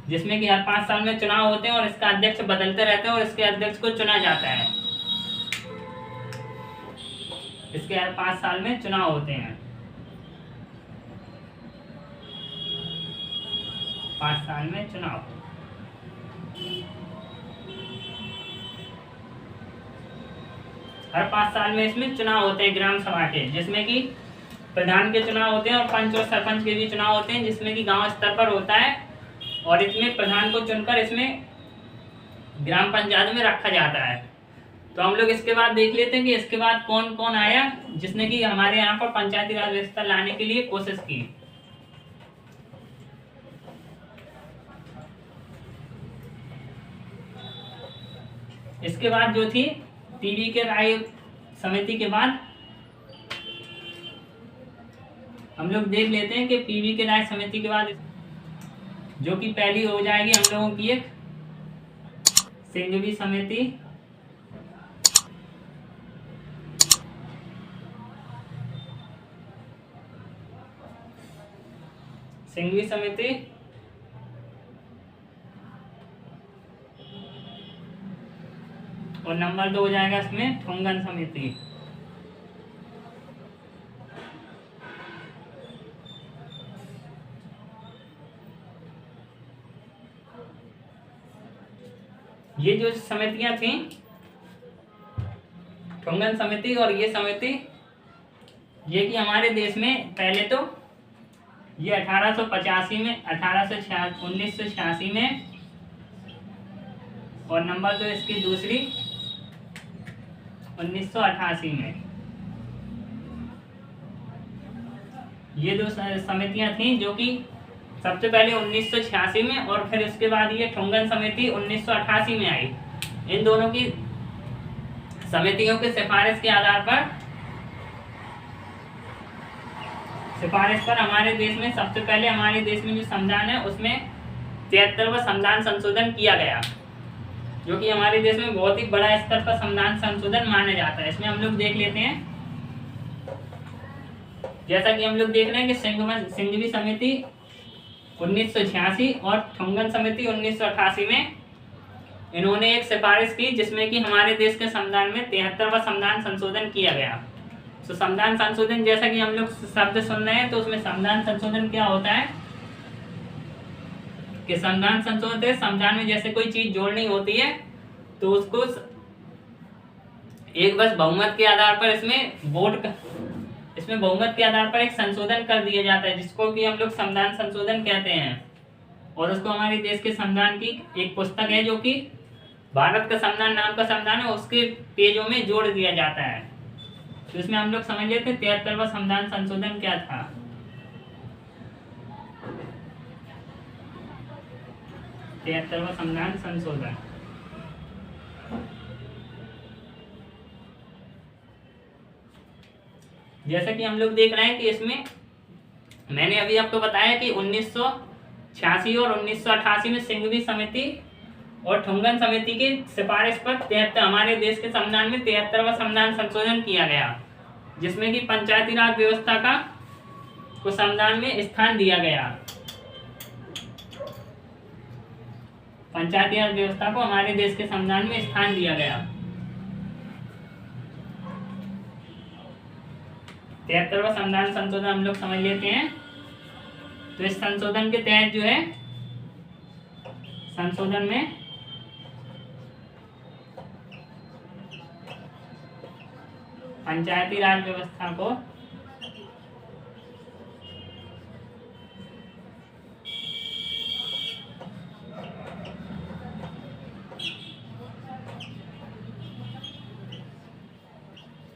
जिसमें कि हर 5 साल में चुनाव होते हैं और इसका अध्यक्ष बदलते रहते हैं और इसके अध्यक्ष को चुना जाता है। इसके हर 5 साल में चुनाव होते हैं, 5 साल में चुनाव। हर 5 साल में इसमें चुनाव होते हैं ग्राम सभा के, जिसमें कि प्रधान के चुनाव होते हैं और पंच और सरपंच के भी चुनाव होते हैं, जिसमें कि गांव स्तर पर होता है। और इसमें प्रधान को चुनकर इसमें ग्राम पंचायत में रखा जाता है। तो हम लोग इसके बाद देख लेते हैं कि इसके बाद कौन कौन आया जिसने कि हमारे यहाँ पर पंचायती राज व्यवस्था लाने के लिए कोशिश की। इसके बाद जो थी पीवी के राय समिति के बाद हम लोग देख लेते हैं कि पीवी के राय समिति के बाद जो कि पहली हो जाएगी हम लोगों की एक सिंघवी समिति, सिंघवी समिति और नंबर 2 हो जाएगा इसमें ठुंगन समिति। ये जो समितियां थी, ठुंगन समिति और ये समिति, ये कि हमारे देश में पहले तो ये 1885 में 1986 में, और नंबर 2 इसकी दूसरी 1988 में। ये दो समितियां थी जो कि सबसे पहले 1986 में और फिर इसके बाद ये ठुंगन समिति 1988 में आई। इन दोनों की समितियों की सिफारिश के आधार पर हमारे देश में सबसे पहले हमारे देश में जो संविधान है उसमें 73वां संविधान संशोधन किया गया, जो कि हमारे देश में बहुत ही बड़ा स्तर पर संविधान संशोधन माना जाता है। इसमें हम लोग देख लेते हैं, जैसा कि हम लोग देख रहे हैं कि सिंघवी समिति 1986 और ठुंगन समिति 1988 में इन्होंने एक सिफारिश की जिसमें कि हमारे देश के संविधान में 73वां संविधान संशोधन किया गया। तो संविधान संशोधन जैसा कि हम लोग शब्द सुन रहे हैं, तो उसमें संविधान संशोधन क्या होता है कि संविधान संशोधन संविधान में जैसे कोई चीज जोड़नी होती है तो उसको एक बस बहुमत के आधार पर इसमें बहुमत के आधार पर एक संशोधन कर दिया जाता है, जिसको कि हम लोग संविधान संशोधन कहते हैं। और उसको हमारे देश के संविधान की एक पुस्तक है जो कि भारत का संविधान नाम का संविधान है, उसके पेजों में जोड़ दिया जाता है। तो इसमें हम लोग समझ लेते हैं 73वां संविधान संशोधन क्या था। संविधान संशोधन जैसा कि हम लोग देख रहे हैं कि इसमें मैंने अभी आपको बताया कि 1986 और 1988 में सिंघवी समिति और ठुंगन समिति की सिफारिश पर हमारे देश के संविधान में 73वां संविधान संशोधन किया गया, जिसमें कि पंचायती राज व्यवस्था को संविधान में स्थान दिया गया। पंचायती राज व्यवस्था को हमारे देश के संविधान में स्थान दिया गया। 73वां संविधान संशोधन हम लोग समझ लेते हैं। तो इस संशोधन के तहत जो है संशोधन में पंचायती राज व्यवस्था को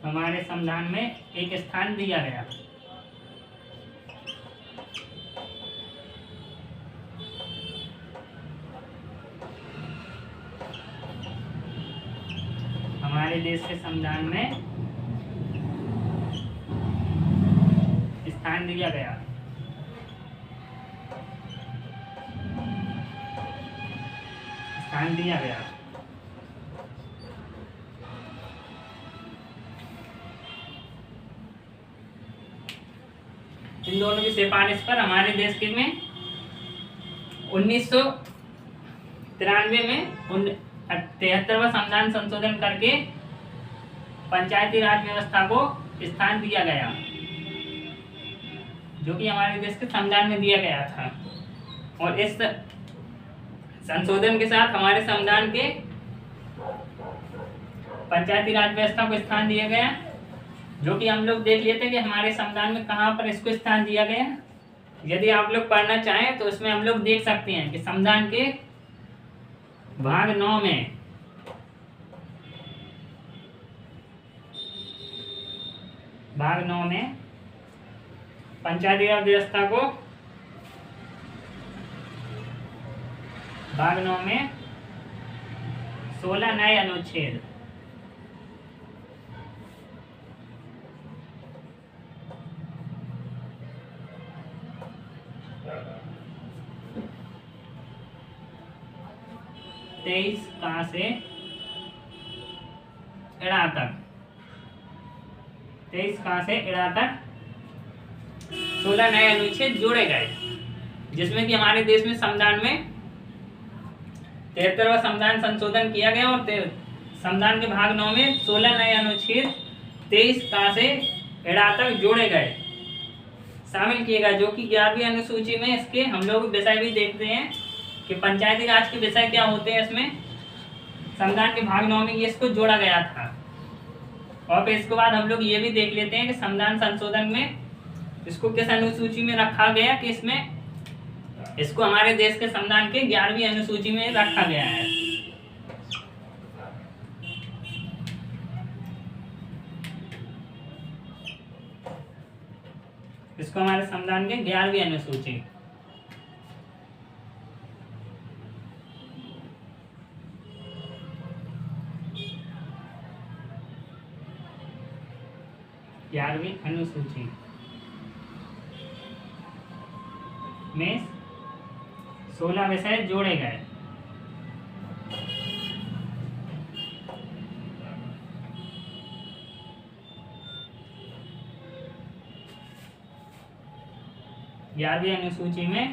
हमारे संविधान में एक स्थान दिया गया। हमारे देश के संविधान में स्थान दिया गया। स्थान दिया गया। इन दोनों की सिफारिश पर हमारे देश के में 1993 में 73वां संविधान संशोधन करके पंचायती राज व्यवस्था को स्थान दिया गया, जो कि हमारे देश के संविधान में दिया गया था। और इस संशोधन के साथ हमारे संविधान के पंचायती राज व्यवस्था को स्थान दिया गया, जो कि हम लोग देख लेते हैं कि हमारे संविधान में कहाँ पर इसको स्थान दिया गया। यदि आप लोग पढ़ना चाहें तो इसमें हम लोग देख सकते हैं कि संविधान के भाग 9 में पंचायती राज व्यवस्था को भाग 9 में 16 नए अनुच्छेद तेईस का से इड़ा तक 16 नए अनुच्छेद जोड़े गए। जिसमें कि हमारे देश में संविधान में 73वां संविधान संशोधन किया गया और संविधान के भाग 9 में 16 नए अनुच्छेद 23 का से एड़ा तक जोड़े गए, शामिल किए गए, जो कि 11वीं अनुसूची में इसके हम लोग विषय भी देखते हैं कि पंचायती राज के विषय क्या होते हैं। इसमें संविधान के भाग 9 में ये इसको जोड़ा गया था। और फिर इसके बाद हम लोग ये भी देख लेते हैं कि संविधान संशोधन में इसको किस अनुसूची में रखा गया, कि इसमें इसको हमारे देश के संविधान के 11वीं अनुसूची में रखा गया है। इसको हमारे संविधान के 11वीं अनुसूची। ग्यारहवीं अनुसूची में 16 विषय जोड़े गए। ग्यारहवीं अनुसूची में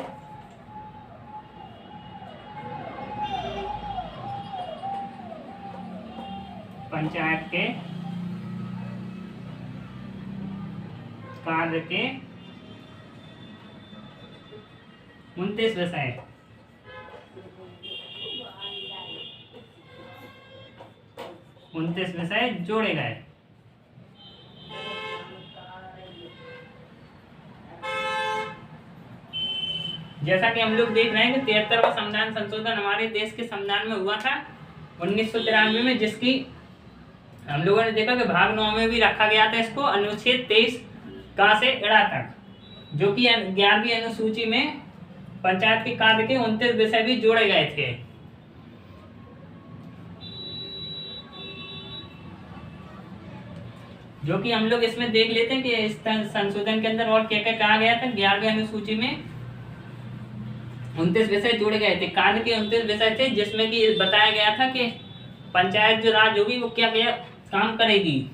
पंचायत के कार्य के 29 विषय जोड़े गए। जैसा कि हम लोग देख रहे हैं कि 73वां संविधान संशोधन हमारे देश के संविधान में हुआ था 1993 में, जिसकी हम लोगों ने देखा कि भाग 9 में भी रखा गया था इसको अनुच्छेद 23 का से एड़ा तक, जो कि 11वीं अनुसूची में पंचायत के कार्य के 29 विषय भी जोड़े गए थे। जो कि हम लोग इसमें देख लेते हैं कि इस संशोधन के अंदर और क्या क्या कहा गया था। 11वीं अनुसूची में 29 विषय जोड़े गए थे, कार्य के 29 विषय थे, जिसमें कि बताया गया था कि पंचायत जो राज होगी वो क्या क्या काम करेगी।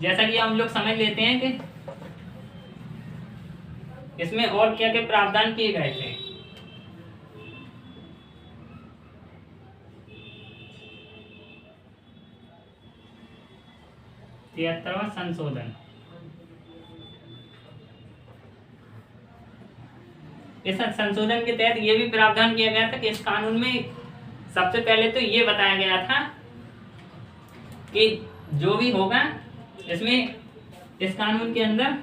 जैसा कि हम लोग समझ लेते हैं कि इसमें और क्या क्या प्रावधान किए गए थे। तिहत्तरवां संशोधन, इस संशोधन के तहत ये भी प्रावधान किया गया था कि इस कानून में सबसे पहले तो ये बताया गया था कि जो भी होगा इसमें, इस कानून के अंदर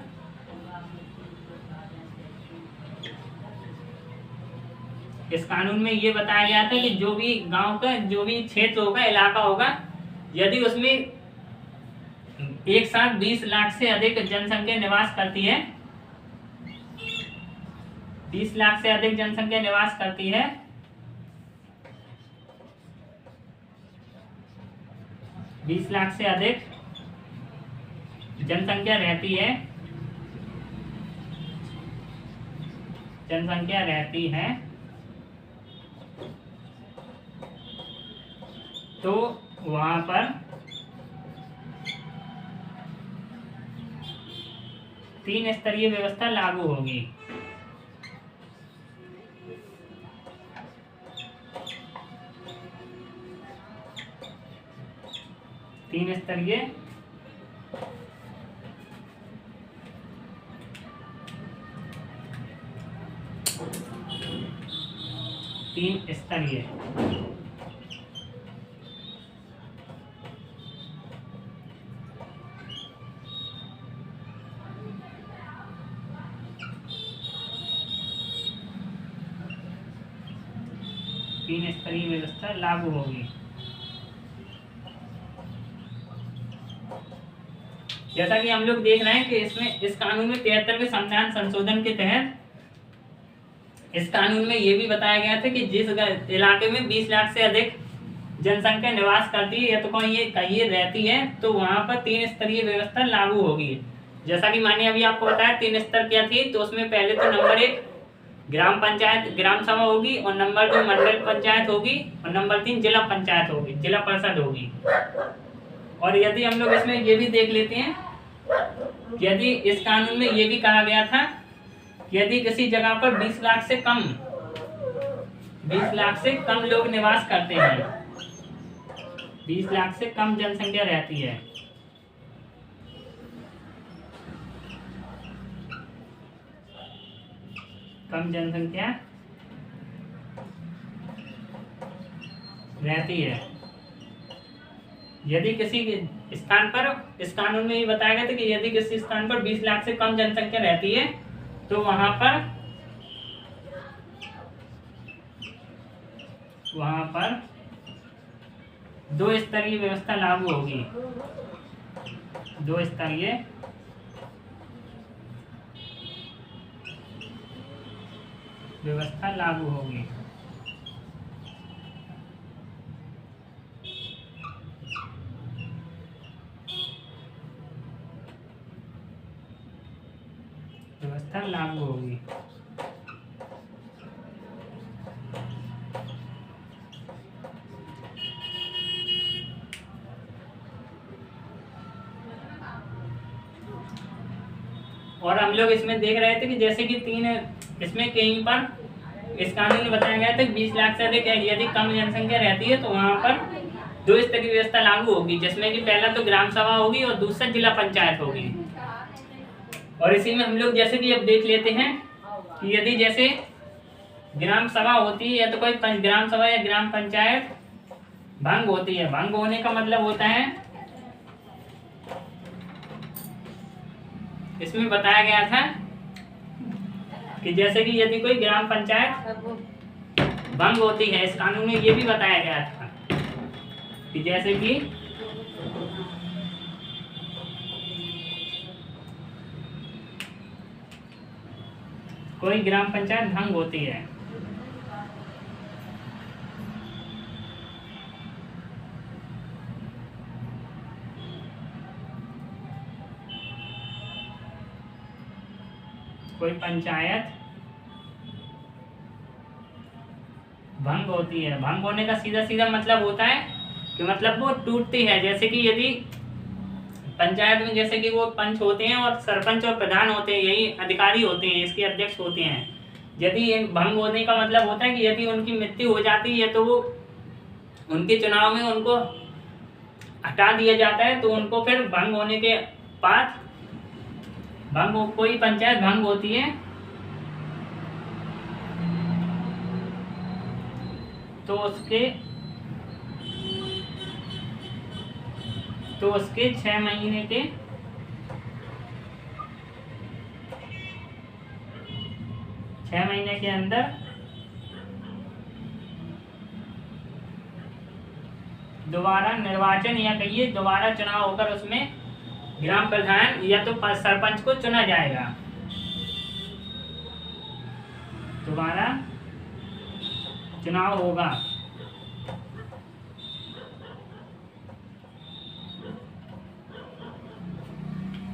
इस कानून में ये बताया गया था कि जो भी गांव का जो भी क्षेत्र होगा, इलाका होगा, यदि उसमें एक साथ 20 लाख से अधिक जनसंख्या निवास करती है, 20 लाख से अधिक जनसंख्या निवास करती है, बीस लाख से अधिक जनसंख्या रहती है तो वहां पर 3 स्तरीय व्यवस्था लागू होगी। तीन स्तरीय व्यवस्था लागू होगी। जैसा कि हम लोग देख रहे हैं कि इसमें इस कानून में 73वें संविधान संशोधन के तहत इस कानून में ये भी बताया गया था कि जिस इलाके में 20 लाख से अधिक जनसंख्या निवास करती है या तो कहीं रहती है तो वहां पर 3 स्तरीय व्यवस्था लागू होगी। जैसा कि मैंने अभी आपको बताया 3 स्तर क्या थी, तो उसमें पहले तो नंबर 1 ग्राम पंचायत ग्राम सभा होगी, और नंबर 2 मंडल पंचायत होगी, और नंबर 3 जिला पंचायत होगी, जिला परिषद होगी। और यदि हम लोग इसमें ये भी देख लेते हैं, यदि इस कानून में ये भी कहा गया था यदि किसी जगह पर 20 लाख से कम लोग निवास करते हैं, 20 लाख से कम जनसंख्या रहती है, कम जनसंख्या रहती है, यदि किसी स्थान पर, इस कानून में ये बताया गया था कि यदि किसी स्थान पर 20 लाख से कम जनसंख्या रहती है तो वहां पर 2 स्तरीय व्यवस्था लागू होगी, 2 स्तरीय व्यवस्था लागू होगी। व्यवस्था लागू होगी। और हम लोग इसमें देख रहे थे कि जैसे कि इसमें कहीं पर इस कानून में बताया गया था कि 20 लाख से अधिक यदि कम जनसंख्या रहती है तो वहां पर 2 स्तरीय व्यवस्था लागू होगी, जिसमें कि पहला तो ग्राम सभा होगी और दूसरा जिला पंचायत होगी। और इसी में हम लोग जैसे कि अब देख लेते हैं कि यदि जैसे ग्राम सभा होती है या तो कोई ग्राम सभा या ग्राम पंचायत भंग होती है, भंग होने का मतलब होता है, इसमें बताया गया था कि जैसे कि यदि कोई ग्राम पंचायत भंग होती है, इस कानून में ये भी बताया गया था कि जैसे कि कोई ग्राम पंचायत भंग होती है कोई पंचायत भंग होती है, भंग होने का सीधा सीधा मतलब होता है कि मतलब वो टूटती है। जैसे कि यदि पंचायत में जैसे कि वो पंच होते हैं और सरपंच और प्रधान होते हैं, यही अधिकारी होते हैं, इसके अध्यक्ष होते हैं। यदि भंग होने का मतलब होता है कि यदि उनकी मृत्यु हो जाती है तो वो उनके चुनाव में उनको हटा दिया जाता है, तो उनको फिर भंग होने के बाद कोई पंचायत भंग होती है तो उसके 6 महीने के अंदर दोबारा निर्वाचन या कहिए दोबारा चुनाव होकर उसमें ग्राम प्रधान या तो सरपंच को चुना जाएगा, दोबारा चुनाव होगा।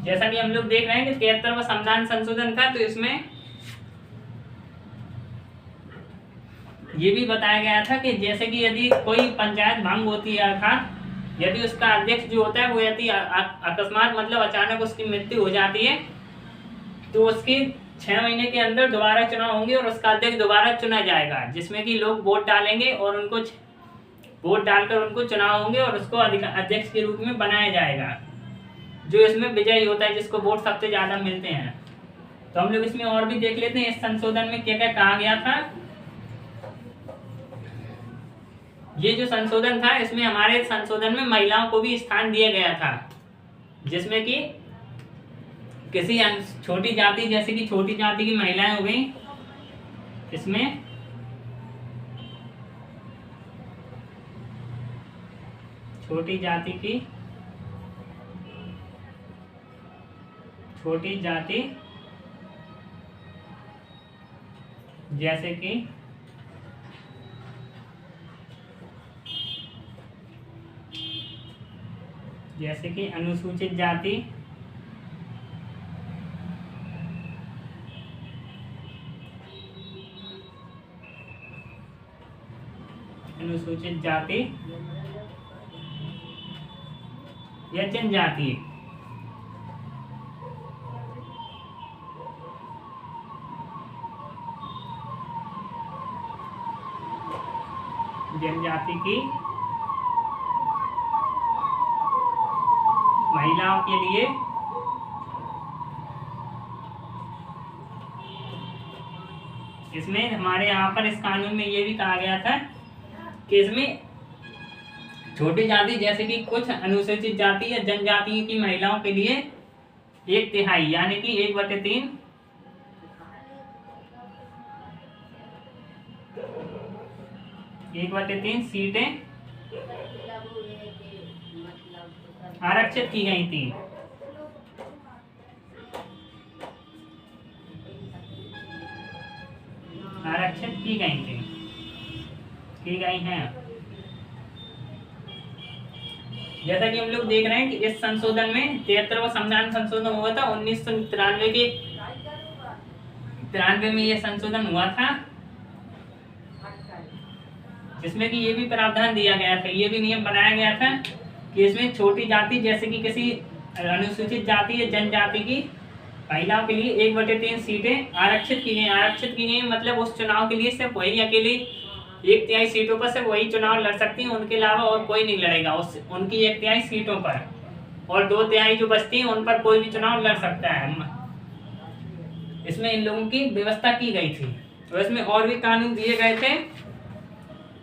जैसा कि हम लोग देख रहे हैं कि 73वां संविधान संशोधन था, तो इसमें ये भी बताया गया था कि जैसे कि यदि कोई पंचायत भंग होती है, अर्थात यदि उसका अध्यक्ष जो होता है वो यदि अकस्मात मतलब अचानक उसकी मृत्यु हो जाती है तो उसके 6 महीने के अंदर दोबारा चुनाव होंगे और उसका अध्यक्ष दोबारा चुना जाएगा, जिसमें कि लोग वोट डालेंगे और उनको वोट डालकर उनको चुनाव होंगे और उसको अध्यक्ष के रूप में बनाया जाएगा, जो इसमें विजयी होता है, जिसको वोट सबसे ज्यादा मिलते हैं। तो हम लोग इसमें और भी देख लेते हैं इस संशोधन में क्या क्या कहा गया था। ये जो संशोधन था, इसमें हमारे संशोधन में महिलाओं को भी स्थान दिया गया था, जिसमें कि किसी छोटी जाति, जैसे कि छोटी जाति की महिलाएं हो गई, इसमें छोटी जाति जैसे कि अनुसूचित जाति, या जनजाति, जनजाति की महिलाओं के लिए इसमें हमारे यहाँ पर इस कानून में ये भी कहा गया था कि इसमें छोटी जाति जैसे कि कुछ अनुसूचित जाति या जनजाति की महिलाओं के लिए 1/3 यानी कि 1/3 1/3 सीटें आरक्षित की गई थी। आरक्षित की गई हैं। जैसा कि हम लोग देख रहे हैं कि इस संशोधन में 73वां संविधान संशोधन हुआ था 1993 में यह संशोधन हुआ था, जिसमें कि ये भी प्रावधान दिया गया था, ये भी नियम बनाया गया था कि इसमें छोटी जाति जैसे कि किसी अनुसूचित जाति या जनजाति की महिलाओं के लिए 1/3 सीटें आरक्षित की गई मतलब उस चुनाव के लिए सिर्फ वही अकेली 1/3 सीटों पर सिर्फ वही चुनाव लड़ सकती हैं, उनके अलावा और कोई नहीं लड़ेगा उनकी 1/3 सीटों पर, और 2/3 जो बचती हैं उन पर कोई भी चुनाव लड़ सकता है। इसमें इन लोगों की व्यवस्था की गई थी। तो इसमें और भी कानून दिए गए थे,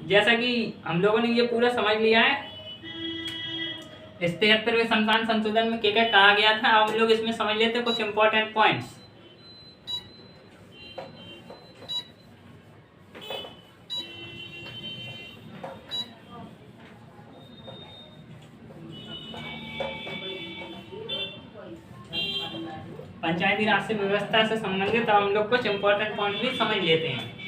जैसा कि हम लोगों ने ये पूरा समझ लिया है इस 73वें संविधान संशोधन में क्या क्या कहा गया था। अब हम लोग इसमें समझ लेते हैं कुछ इंपॉर्टेंट पॉइंट्स। पंचायती राज से व्यवस्था से संबंधित हम लोग कुछ इंपॉर्टेंट पॉइंट भी समझ लेते हैं।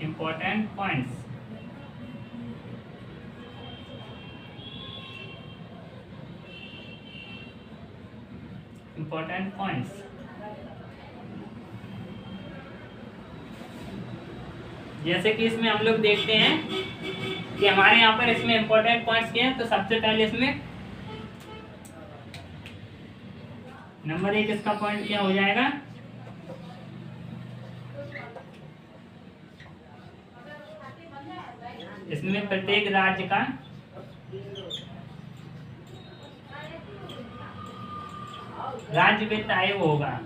Important points. जैसे कि इसमें हम लोग देखते हैं कि हमारे यहाँ पर इसमें इंपॉर्टेंट पॉइंट्स क्या हैं। तो सबसे पहले इसमें नंबर 1 इसका पॉइंट क्या हो जाएगा, इसमें प्रत्येक राज्य का राज्य वित्त आयोग होगा।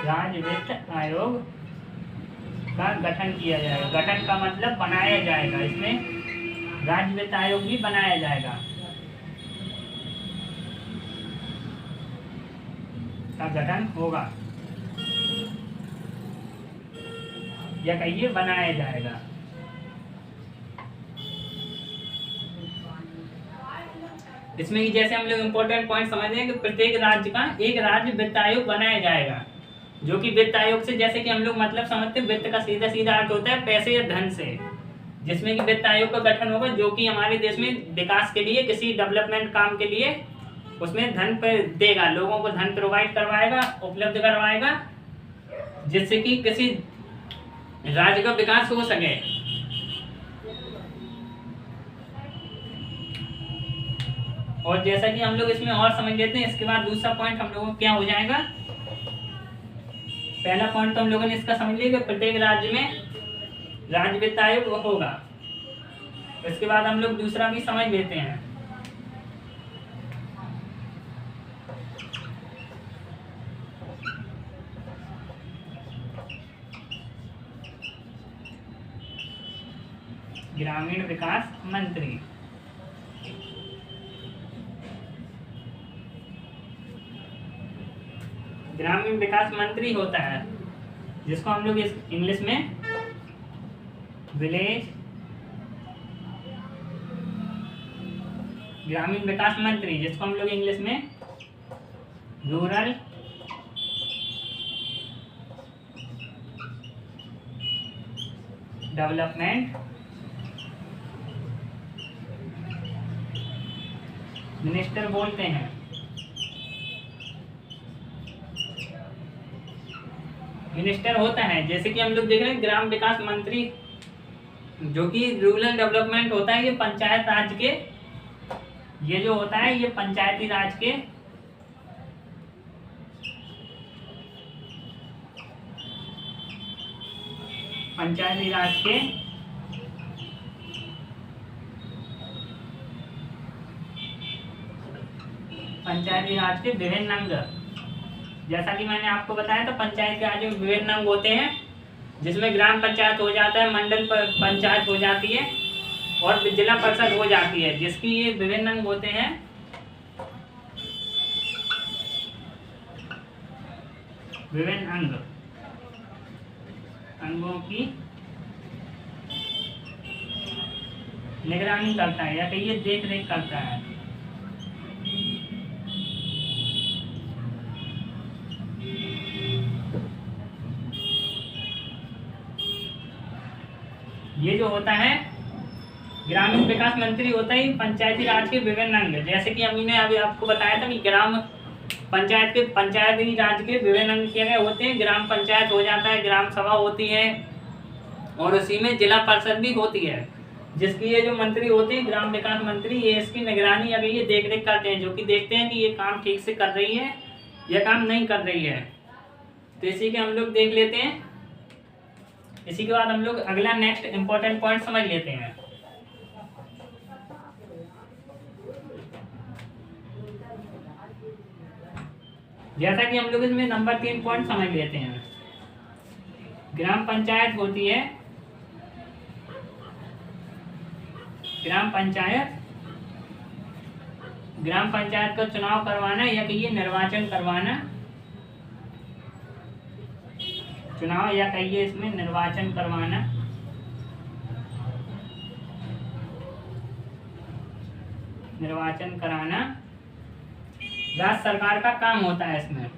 राज्य वित्त आयोग का गठन किया जाएगा। गठन का मतलब बनाया जाएगा, इसमें राज्य वित्त आयोग भी बनाया जाएगा, का गठन होगा या कहिए बनाया जाएगा। इसमें जैसे हम लोग इंपॉर्टेंट पॉइंट समझ रहे हैं कि प्रत्येक राज्य का एक राज्य वित्त आयोग बनाया जाएगा, जो कि वित्त आयोग से जैसे कि हम लोग मतलब समझते हैं वित्त का सीधा सीधा अर्थ होता है पैसे या धन से, जिसमें कि वित्त आयोग का गठन होगा जो कि हमारे देश में विकास के लिए किसी डेवलपमेंट काम के लिए उसमें धन पर देगा, लोगों को धन प्रोवाइड करवाएगा, उपलब्ध करवाएगा, जिससे कि किसी राज्य का विकास हो सके। और जैसा कि हम लोग इसमें और समझ लेते हैं, इसके बाद दूसरा पॉइंट हम लोगों को क्या हो जाएगा। पहला पॉइंट तो हम लोगों ने इसका समझ लिया कि प्रत्येक राज्य में राज्य वित्त आयोग होगा। इसके बाद हम लोग दूसरा भी समझ लेते हैं। ग्रामीण विकास मंत्री। ग्रामीण विकास मंत्री होता है जिसको हम लोग इस इंग्लिश में विलेज ग्रामीण विकास मंत्री, जिसको हम लोग इंग्लिश में रूरल डेवलपमेंट मिनिस्टर बोलते हैं। मिनिस्टर होता है जैसे कि हम लोग देख रहे हैं ग्राम विकास मंत्री जो कि रूरल डेवलपमेंट होता है, ये पंचायत राज के ये जो होता है ये पंचायती राज के पंचायती राज के विभिन्न अंग, जैसा कि मैंने आपको बताया था पंचायती राज में विभिन्न अंग होते हैं, जिसमें ग्राम पंचायत हो जाता है, मंडल पंचायत हो जाती है और जिला परिषद हो जाती है, जिसकी ये विभिन्न अंग होते हैं। विभिन्न अंगों की निगरानी करता है या कहिए देख रेख करता है। ये जो होता है ग्रामीण विकास मंत्री होता है पंचायती राज के विभिन्न अंग, जैसे कि हमने अभी आपको बताया था कि ग्राम पंचायती राज के विभिन्न अंग क्या होते हैं। ग्राम पंचायत हो जाता है, ग्राम सभा होती है और उसी में जिला परिषद भी होती है, जिसकी ये जो मंत्री होते हैं ग्राम विकास मंत्री, ये इसकी निगरानी अभी ये देख रेख करते हैं, जो कि देखते हैं कि ये काम ठीक से कर रही है या काम नहीं कर रही है। तो इसी के हम लोग देख लेते हैं। इसी के बाद हम लोग अगला नेक्स्ट इंपॉर्टेंट पॉइंट समझ लेते हैं। जैसा कि हम लोग इसमें नंबर 3 पॉइंट समझ लेते हैं। ग्राम पंचायत होती है, ग्राम पंचायत का चुनाव करवाना या कहिए निर्वाचन करवाना, चुनाव या कहिए इसमें निर्वाचन करवाना राज्य सरकार का काम होता है। इसमें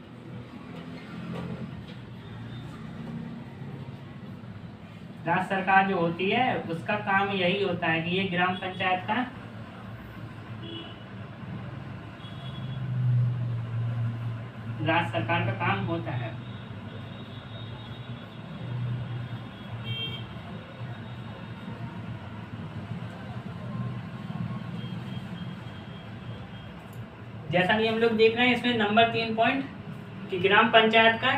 राज्य सरकार जो होती है उसका काम यही होता है कि ये ग्राम पंचायत का राज्य सरकार का काम होता है। जैसा कि हम लोग देख रहे हैं इसमें नंबर 3 पॉइंट कि ग्राम पंचायत का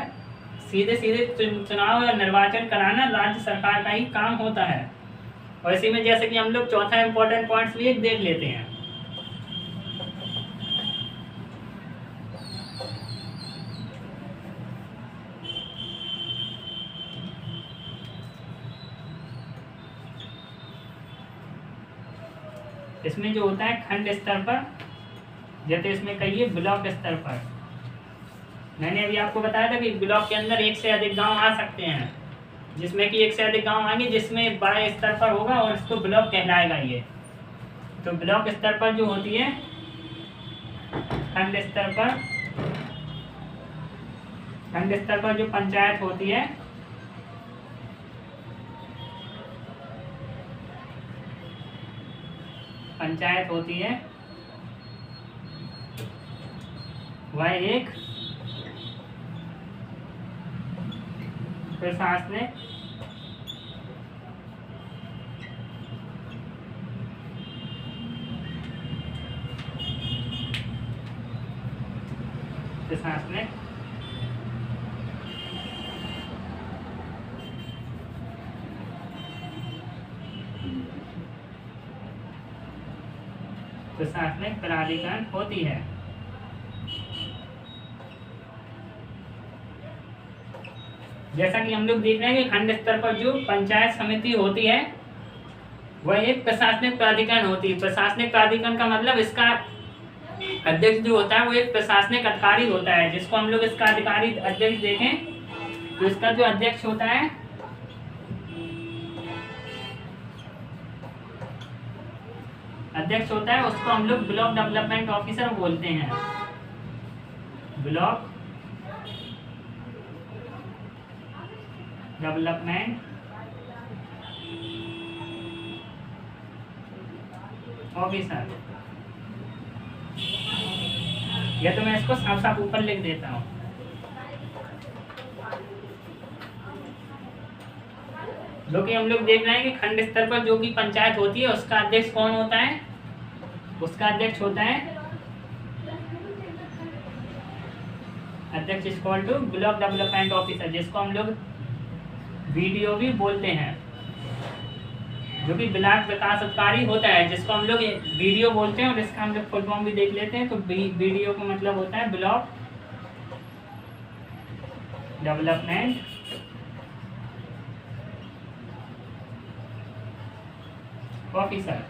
सीधे चुनाव या निर्वाचन कराना राज्य सरकार का ही काम होता है। और इसी में जैसे कि हम लोग चौथा इंपॉर्टेंट पॉइंट्स भी एक देख लेते हैं। इसमें जो होता है खंड स्तर पर, जैसे इसमें कहिए ब्लॉक स्तर पर, मैंने अभी आपको बताया था कि ब्लॉक के अंदर एक से अधिक गांव आ सकते हैं, जिसमें कि एक से अधिक गांव आएंगे, जिसमें बड़े स्तर पर होगा और इसको ब्लॉक कहलाएगा ये। तो ब्लॉक स्तर पर जो होती है खंड स्तर पर जो पंचायत होती है वह एक प्रशासनिक प्राधिकरण होती है। जैसा कि हम लोग देख रहे हैं कि खंड स्तर पर जो पंचायत समिति होती है वह एक प्रशासनिक प्राधिकरण होती है। प्रशासनिक प्राधिकरण का मतलब इसका अध्यक्ष जो होता है वो एक प्रशासनिक अधिकारी होता है, जिसको हम लोग इसका अधिकारी अध्यक्ष देखें तो इसका जो अध्यक्ष होता है उसको हम लोग ब्लॉक डेवलपमेंट ऑफिसर बोलते हैं। ब्लॉक डेवलपमेंट ऑफिसर, या तो मैं इसको साफ साफ ऊपर लिख देता हूँ। जो कि हम लोग देख रहे हैं कि खंड स्तर पर जो कि पंचायत होती है उसका अध्यक्ष कौन होता है, उसका अध्यक्ष होता है अध्यक्ष equal to block development officer, जिसको हम लोग वीडियो भी बोलते हैं, जो कि ब्लॉक विकास अधिकारी होता है, जिसको हम लोग वीडियो बोलते हैं। और इसका हम लोग फुल फॉर्म भी देख लेते हैं। तो वीडियो का मतलब होता है ब्लॉक डेवलपमेंट ऑफिसर।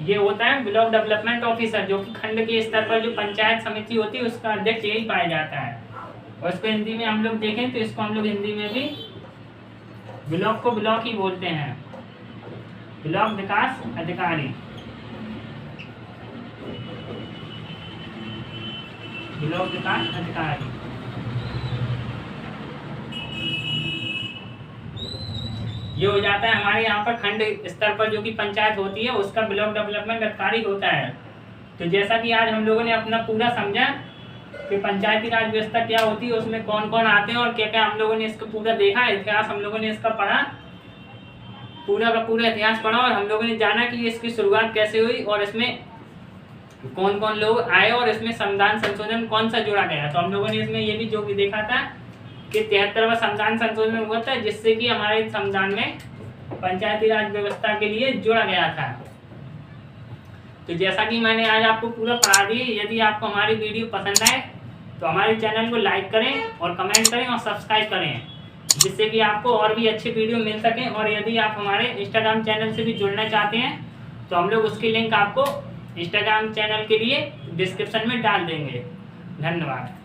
ये होता है ब्लॉक डेवलपमेंट ऑफिसर, जो कि खंड के स्तर पर जो पंचायत समिति होती है उसका अध्यक्ष यही पाया जाता है। और इसको हिंदी में हम लोग देखें तो इसको हम लोग हिंदी में भी ब्लॉक को ब्लॉक ही बोलते हैं, ब्लॉक विकास अधिकारी, ब्लॉक विकास अधिकारी। ये हो जाता है हमारे यहाँ पर खंड स्तर पर जो कि पंचायत होती है उसका ब्लॉक डेवलपमेंट अधिकारी होता है। तो जैसा कि आज हम लोगों ने अपना पूरा समझा कि पंचायती राज व्यवस्था क्या होती है, उसमें कौन कौन आते हैं और क्या क्या हम लोगों ने इसका पूरा देखा, इतिहास हम लोगों ने इसका पढ़ा, पूरा का पूरा इतिहास पढ़ा। और हम लोगों ने जाना कि इसकी शुरुआत कैसे हुई और इसमें कौन कौन लोग आए और इसमें संविधान संशोधन कौन सा जोड़ा गया। तो हम लोगों ने इसमें ये भी जो भी देखा था कि 73वां संविधान संशोधन हुआ था, जिससे कि हमारे संविधान में पंचायती राज व्यवस्था के लिए जोड़ा गया था। तो जैसा कि मैंने आज आपको पूरा पढ़ा दिया, यदि आपको हमारी वीडियो पसंद आए तो हमारे चैनल को लाइक करें और कमेंट करें और सब्सक्राइब करें, जिससे कि आपको और भी अच्छी वीडियो मिल सकें। और यदि आप हमारे इंस्टाग्राम चैनल से भी जुड़ना चाहते हैं तो हम लोग उसकी लिंक आपको इंस्टाग्राम चैनल के लिए डिस्क्रिप्शन में डाल देंगे। धन्यवाद।